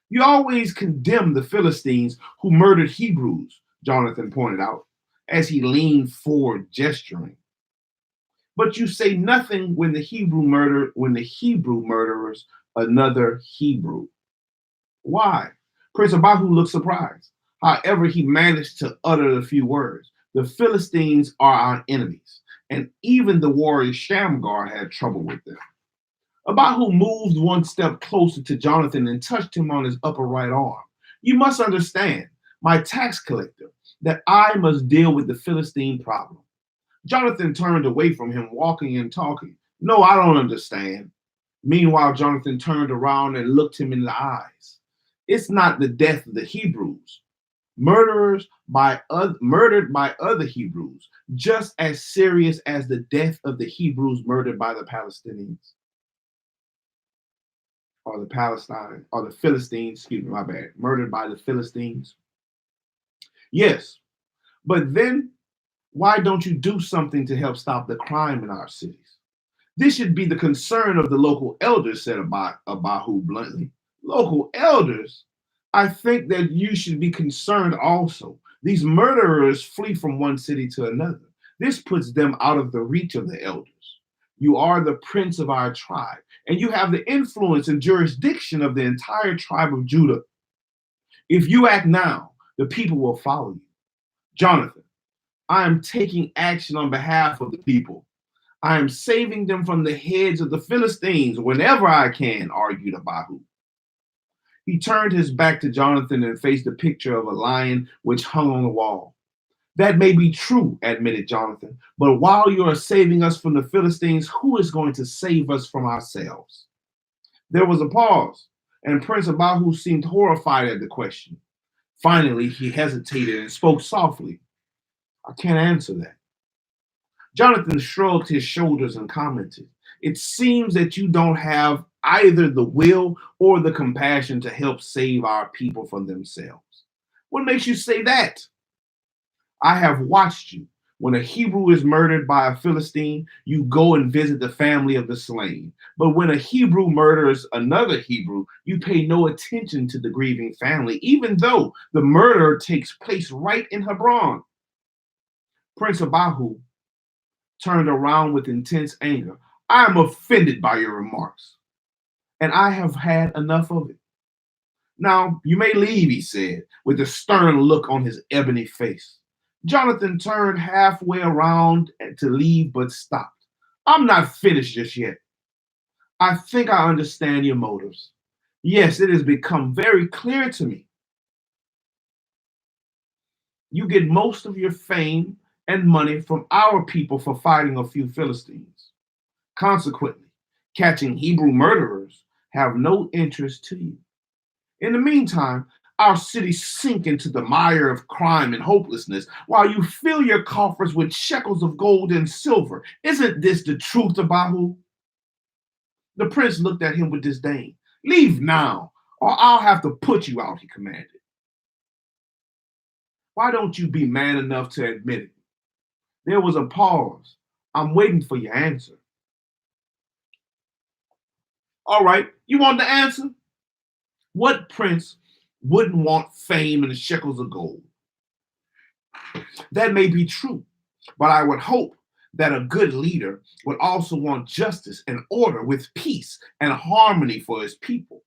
You always condemn the Philistines who murdered Hebrews, Jonathan pointed out, as he leaned forward, gesturing. But you say nothing when the Hebrew murderers another Hebrew. Why? Prince Abahu looked surprised. However, he managed to utter a few words. The Philistines are our enemies, and even the warrior Shamgar had trouble with them. Abahu moved one step closer to Jonathan and touched him on his upper right arm. You must understand, my tax collector, that I must deal with the Philistine problem. Jonathan turned away from him, walking and talking. No, I don't understand. Meanwhile, Jonathan turned around and looked him in the eyes. It's not the death of the Hebrews. Murdered by other Hebrews, just as serious as the death of the Hebrews murdered by the Palestinians. Or the Philistines, murdered by the Philistines. Yes, but then why don't you do something to help stop the crime in our cities? This should be the concern of the local elders, said Abahu bluntly. Local elders? I think that you should be concerned also. These murderers flee from one city to another. This puts them out of the reach of the elders. You are the prince of our tribe, and you have the influence and jurisdiction of the entire tribe of Judah. If you act now, the people will follow you. Jonathan, I am taking action on behalf of the people. I am saving them from the heads of the Philistines whenever I can, argued Abahu. He turned his back to Jonathan and faced a picture of a lion which hung on the wall. That may be true, admitted Jonathan, but while you are saving us from the Philistines, who is going to save us from ourselves? There was a pause, and Prince Abahu seemed horrified at the question. Finally, he hesitated and spoke softly. I can't answer that. Jonathan shrugged his shoulders and commented, it seems that you don't have either the will or the compassion to help save our people from themselves. What makes you say that? I have watched you. When a Hebrew is murdered by a Philistine, you go and visit the family of the slain. But when a Hebrew murders another Hebrew, you pay no attention to the grieving family, even though the murder takes place right in Hebron. Prince Abahu turned around with intense anger. I am offended by your remarks, and I have had enough of it. Now, you may leave, he said, with a stern look on his ebony face. Jonathan turned halfway around to leave, but stopped. I'm not finished just yet. I think I understand your motives. Yes, it has become very clear to me. You get most of your fame and money from our people for fighting a few Philistines. Consequently, catching Hebrew murderers have no interest to you. In the meantime, our cities sink into the mire of crime and hopelessness while you fill your coffers with shekels of gold and silver. Isn't this the truth, Abahu? The prince looked at him with disdain. Leave now, or I'll have to put you out, he commanded. Why don't you be man enough to admit it? There was a pause. I'm waiting for your answer. All right, you want the answer? What prince wouldn't want fame and shekels of gold? That may be true, but I would hope that a good leader would also want justice and order with peace and harmony for his people.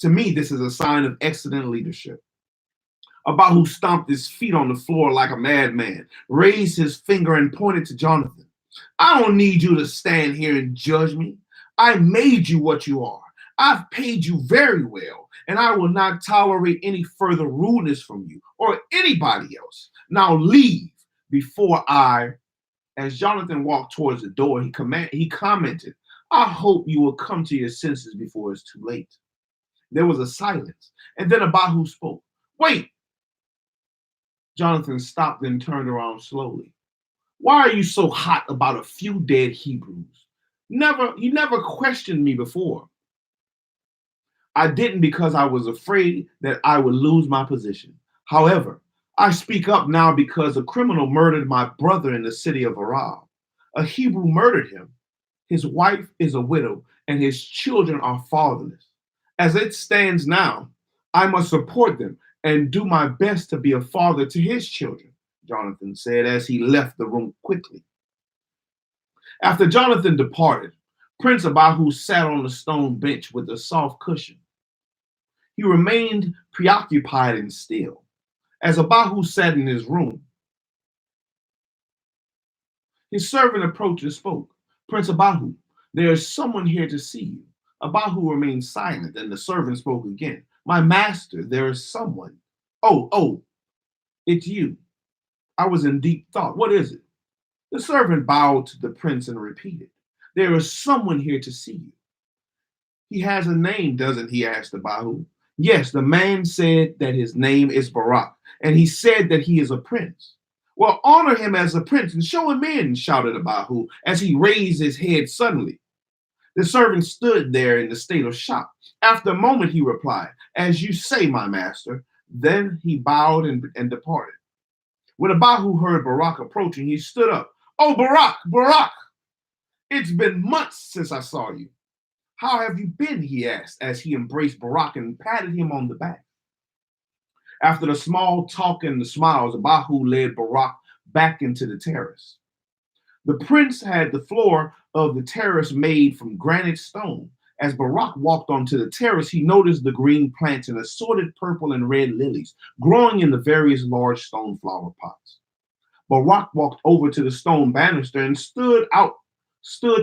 To me, this is a sign of excellent leadership. Abahu stomped his feet on the floor like a madman, raised his finger and pointed to Jonathan. I don't need you to stand here and judge me. I made you what you are. I've paid you very well, and I will not tolerate any further rudeness from you or anybody else. Now leave before I. As Jonathan walked towards the door, he commented, I hope you will come to your senses before it's too late. There was a silence, and then Abihu spoke. Wait! Jonathan stopped and turned around slowly. Why are you so hot about a few dead Hebrews? You never questioned me before. I didn't because I was afraid that I would lose my position. However, I speak up now because a criminal murdered my brother in the city of Arab. A Hebrew murdered him. His wife is a widow, and his children are fatherless. As it stands now, I must support them and do my best to be a father to his children, Jonathan said as he left the room quickly. After Jonathan departed, Prince Abihu sat on the stone bench with a soft cushion. He remained preoccupied and still. As Abihu sat in his room, his servant approached and spoke. Prince Abihu, there is someone here to see you. Abihu remained silent, and the servant spoke again. My master, there is someone. Oh, it's you. I was in deep thought. What is it? The servant bowed to the prince and repeated, there is someone here to see you. He has a name, doesn't he? Asked Abihu. Yes, the man said that his name is Barak, and he said that he is a prince. Well, honor him as a prince and show him in, shouted Abihu as he raised his head suddenly. The servant stood there in a state of shock. After a moment, he replied, as you say, my master. Then he bowed and departed. When Abihu heard Barak approaching, he stood up. Oh, Barak, it's been months since I saw you. How have you been? He asked as he embraced Barak and patted him on the back. After the small talk and the smiles, Abihu led Barak back into the terrace. The prince had the floor of the terrace made from granite stone. As Barak walked onto the terrace, he noticed the green plants and assorted purple and red lilies growing in the various large stone flower pots. Barak walked over to the stone banister and stood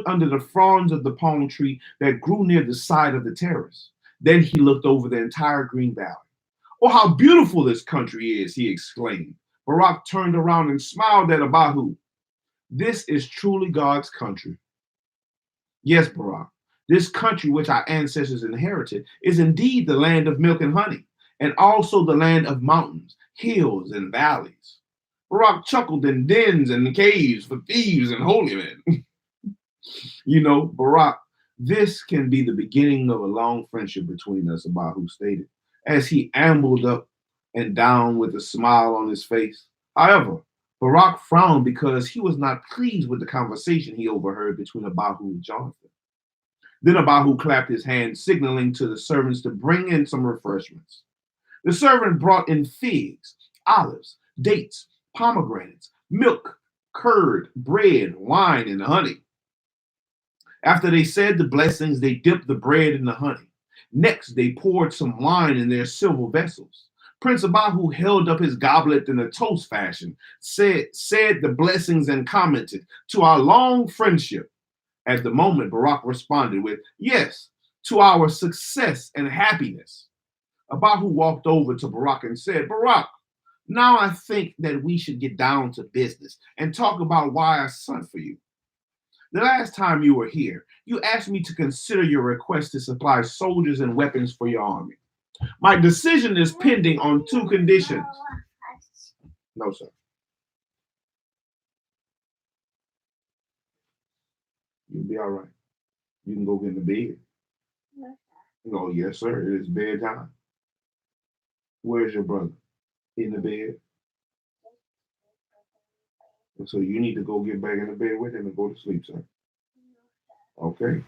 under the fronds of the palm tree that grew near the side of the terrace. Then he looked over the entire green valley. Oh, how beautiful this country is, he exclaimed. Barak turned around and smiled at Abihu. This is truly God's country. Yes, Barak, this country which our ancestors inherited is indeed the land of milk and honey, and also the land of mountains, hills, and valleys. Barak chuckled in dens and caves for thieves and holy men. Barak, this can be the beginning of a long friendship between us, Abihu stated, as he ambled up and down with a smile on his face. However, Barak frowned because he was not pleased with the conversation he overheard between Abihu and Jonathan. Then Abihu clapped his hands, signaling to the servants to bring in some refreshments. The servant brought in figs, olives, dates, pomegranates, milk, curd, bread, wine, and honey. After they said the blessings, they dipped the bread in the honey. Next, they poured some wine in their silver vessels. Prince Abihu held up his goblet in a toast fashion, said the blessings, and commented, to our long friendship. At the moment, Barak responded with, yes, to our success and happiness. Abihu walked over to Barak and said, Barak, now I think that we should get down to business and talk about why I sent for you. The last time you were here, you asked me to consider your request to supply soldiers and weapons for your army. My decision is pending on two conditions. No, sir. You'll be all right. You can go get in the bed. No, yes, sir. It is bedtime. Where's your brother? In the bed. And so you need to go get back in the bed with him and go to sleep, sir. Okay.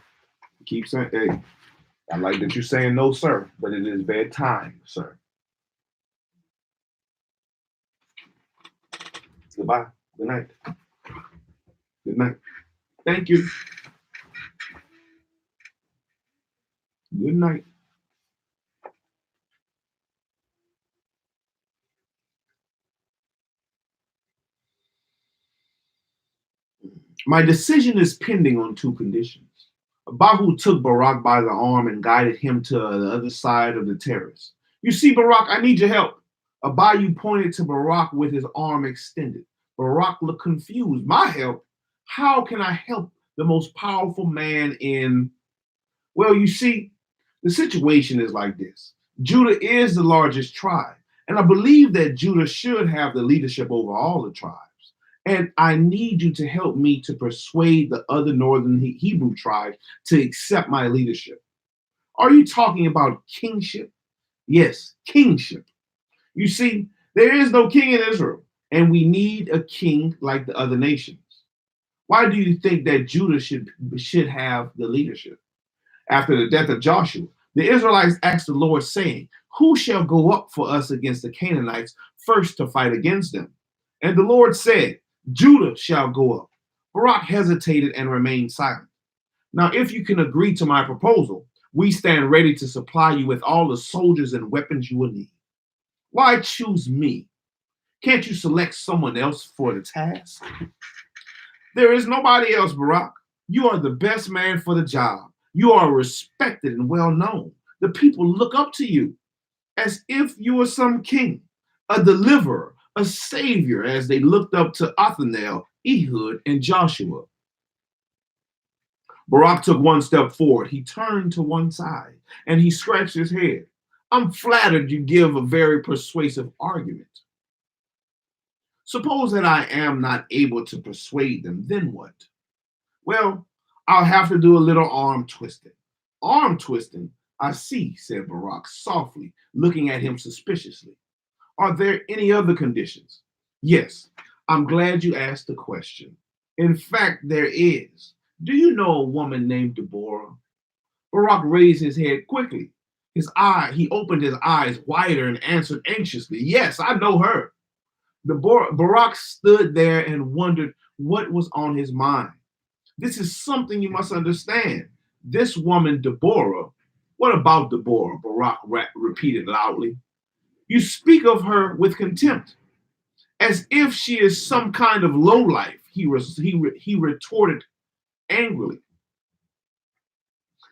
Keep saying, hey, I like that you're saying no, sir, but it is bedtime, sir. Goodbye. Good night. Good night. Thank you. Good night. My decision is pending on two conditions. Abahu took Barak by the arm and guided him to the other side of the terrace. You see, Barak, I need your help. Abahu pointed to Barak with his arm extended. Barak looked confused. My help? How can I help the most powerful man in... Well, you see, the situation is like this. Judah is the largest tribe, and I believe that Judah should have the leadership over all the tribes. And I need you to help me to persuade the other northern Hebrew tribes to accept my leadership. Are you talking about kingship? Yes, kingship. You see, there is no king in Israel, and we need a king like the other nations. Why do you think that Judah should have the leadership? After the death of Joshua, the Israelites asked the Lord, saying, who shall go up for us against the Canaanites first to fight against them? And the Lord said, Judah shall go up. Barak hesitated and remained silent. Now, if you can agree to my proposal, we stand ready to supply you with all the soldiers and weapons you will need. Why choose me? Can't you select someone else for the task? There is nobody else, Barak. You are the best man for the job. You are respected and well known. The people look up to you as if you were some king, a deliverer, a savior, as they looked up to Othniel, Ehud, and Joshua. Barak took one step forward. He turned to one side and he scratched his head. I'm flattered you give a very persuasive argument. Suppose that I am not able to persuade them, then what? Well, I'll have to do a little arm twisting. Arm twisting? I see, said Barak softly, looking at him suspiciously. Are there any other conditions? Yes, I'm glad you asked the question. In fact, there is. Do you know a woman named Deborah? Barak raised his head quickly. He opened his eyes wider and answered anxiously, yes, I know her. Barak stood there and wondered what was on his mind. This is something you must understand. This woman, Deborah, what about Deborah? Barak repeated loudly. You speak of her with contempt, as if she is some kind of lowlife, he retorted angrily.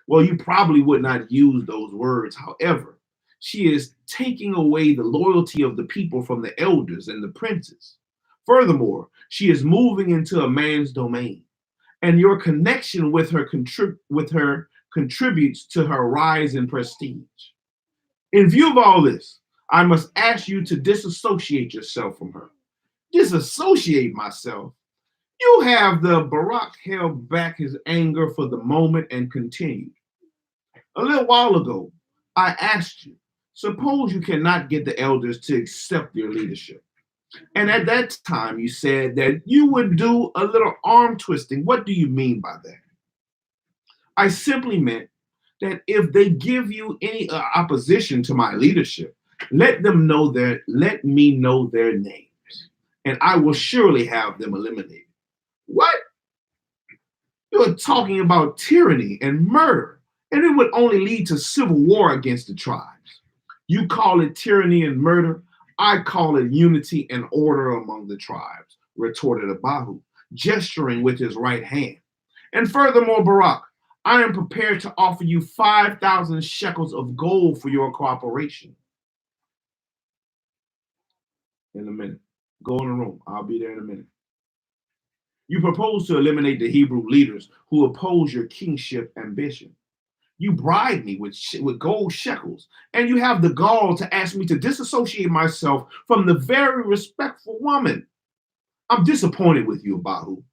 Well, you probably would not use those words. However, she is taking away the loyalty of the people from the elders and the princes. Furthermore, she is moving into a man's domain, and your connection with her contributes to her rise in prestige. In view of all this, I must ask you to disassociate yourself from her. Disassociate myself? You have the... Barak held back his anger for the moment and continued. A little while ago, I asked you, suppose you cannot get the elders to accept your leadership. And at that time, you said that you would do a little arm twisting. What do you mean by that? I simply meant that if they give you any opposition to my leadership, let me know their names, and I will surely have them eliminated. What? You're talking about tyranny and murder, and it would only lead to civil war against the tribes. You call it tyranny and murder, I call it unity and order among the tribes, retorted Abahu, gesturing with his right hand. And furthermore, Barak, I am prepared to offer you 5,000 shekels of gold for your cooperation. In a minute. Go in the room. I'll be there in a minute. You propose to eliminate the Hebrew leaders who oppose your kingship ambition. You bribe me with gold shekels, and you have the gall to ask me to disassociate myself from the very respectful woman. I'm disappointed with you, Abahu,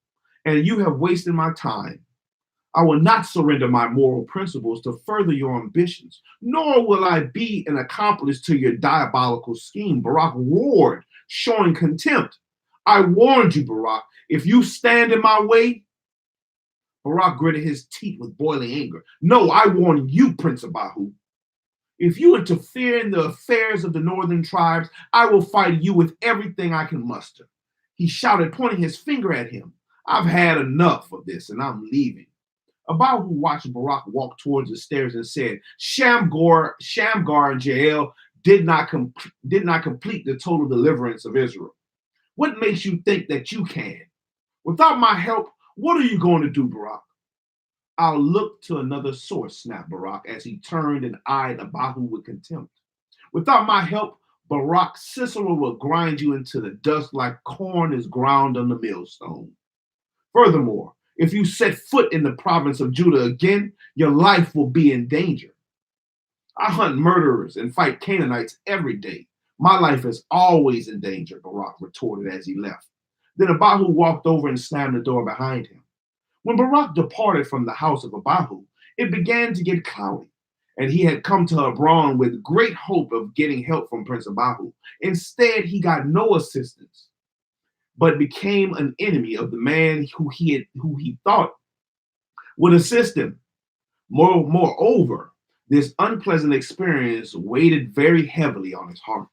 and you have wasted my time. I will not surrender my moral principles to further your ambitions, nor will I be an accomplice to your diabolical scheme. Barak roared, showing contempt. I warned you, Barak, if you stand in my way... Barak gritted his teeth with boiling anger. No, I warn you, Prince Abahu. If you interfere in the affairs of the northern tribes, I will fight you with everything I can muster. He shouted, pointing his finger at him. I've had enough of this, and I'm leaving. Abahu watched Barak walk towards the stairs and said, Shamgar and Jael did not complete the total deliverance of Israel. What makes you think that you can? Without my help, what are you going to do, Barak? I'll look to another source, snapped Barak as he turned and eyed Abahu with contempt. Without my help, Barak, Sisera will grind you into the dust like corn is ground on the millstone. Furthermore, if you set foot in the province of Judah again, your life will be in danger. I hunt murderers and fight Canaanites every day. My life is always in danger, Barak retorted as he left. Then Abahu walked over and slammed the door behind him. When Barak departed from the house of Abahu, it began to get cloudy, and he had come to Hebron with great hope of getting help from Prince Abahu. Instead, he got no assistance, but became an enemy of the man who he thought would assist him. Moreover, this unpleasant experience weighed very heavily on his heart.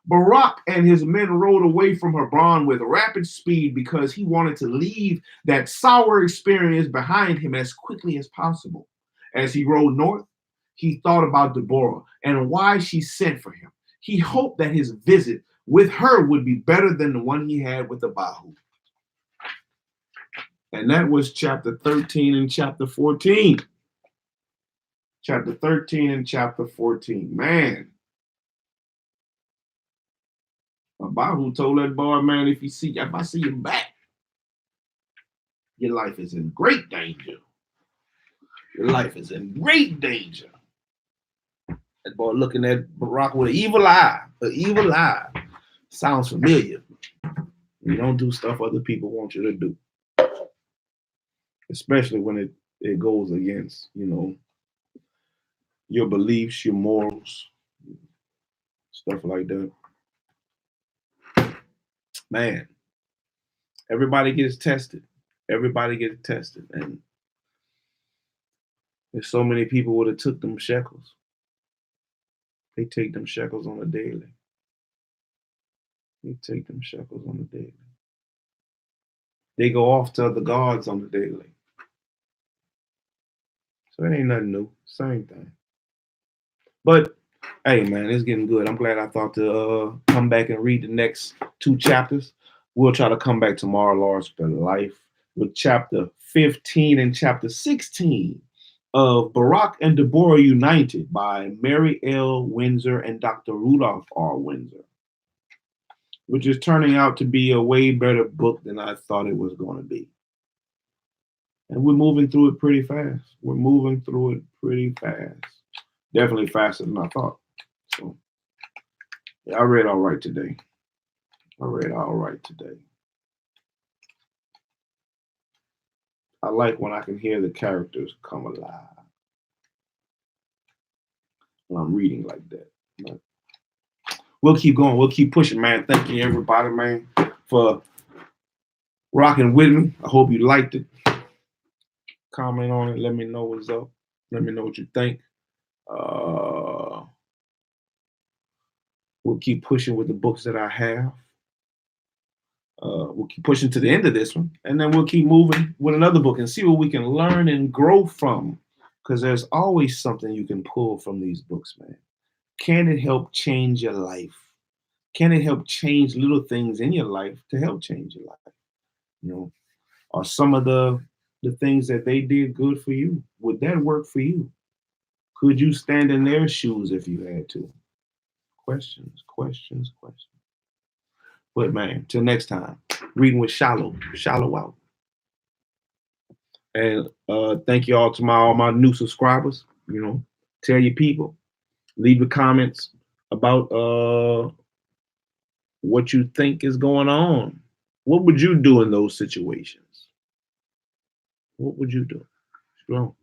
Barak and his men rode away from Hebron with rapid speed because he wanted to leave that sour experience behind him as quickly as possible. As he rode north, he thought about Deborah and why she sent for him. He hoped that his visit with her would be better than the one he had with Abahu. And that was chapter 13 and chapter 14. Chapter 13 and chapter 14. Man. Abahu told that boy, man, if I see you back, your life is in great danger. Your life is in great danger. That boy looking at Barak with an evil eye. An evil eye. Sounds familiar. You don't do stuff other people want you to do. Especially when it goes against, your beliefs, your morals, stuff like that. Man, everybody gets tested. Everybody gets tested. And there's so many people would have took them shekels. They take them shekels on a daily. They take them shekels on a daily. They go off to other gods on the daily. So it ain't nothing new. Same thing. But hey, man, it's getting good. I'm glad I thought to come back and read the next 2 chapters. We'll try to come back tomorrow, Lord's for life, with chapter 15 and chapter 16 of Barak and Deborah United by Mary L. Windsor and Dr. Rudolph R. Windsor, which is turning out to be a way better book than I thought it was going to be. And we're moving through it pretty fast. We're moving through it pretty fast. Definitely faster than I thought. So, yeah, I read all right today. I like when I can hear the characters come alive when I'm reading like that. But we'll keep going. We'll keep pushing, man. Thank you, everybody, man, for rocking with me. I hope you liked it. Comment on it. Let me know what's up. Let me know what you think. We'll keep pushing with the books that I have. We'll keep pushing to the end of this one, and then we'll keep moving with another book and see what we can learn and grow from, because there's always something you can pull from these books, man. Can it help change your life? Can it help change little things in your life to help change your life? Are some of the things that they did good for you? Would that work for you? Could you stand in their shoes if you had to? Questions. But man, till next time, reading with Shilo. Shilo out. And thank you all to all my new subscribers. Tell your people. Leave the comments about what you think is going on. What would you do in those situations? What would you do? Shalom.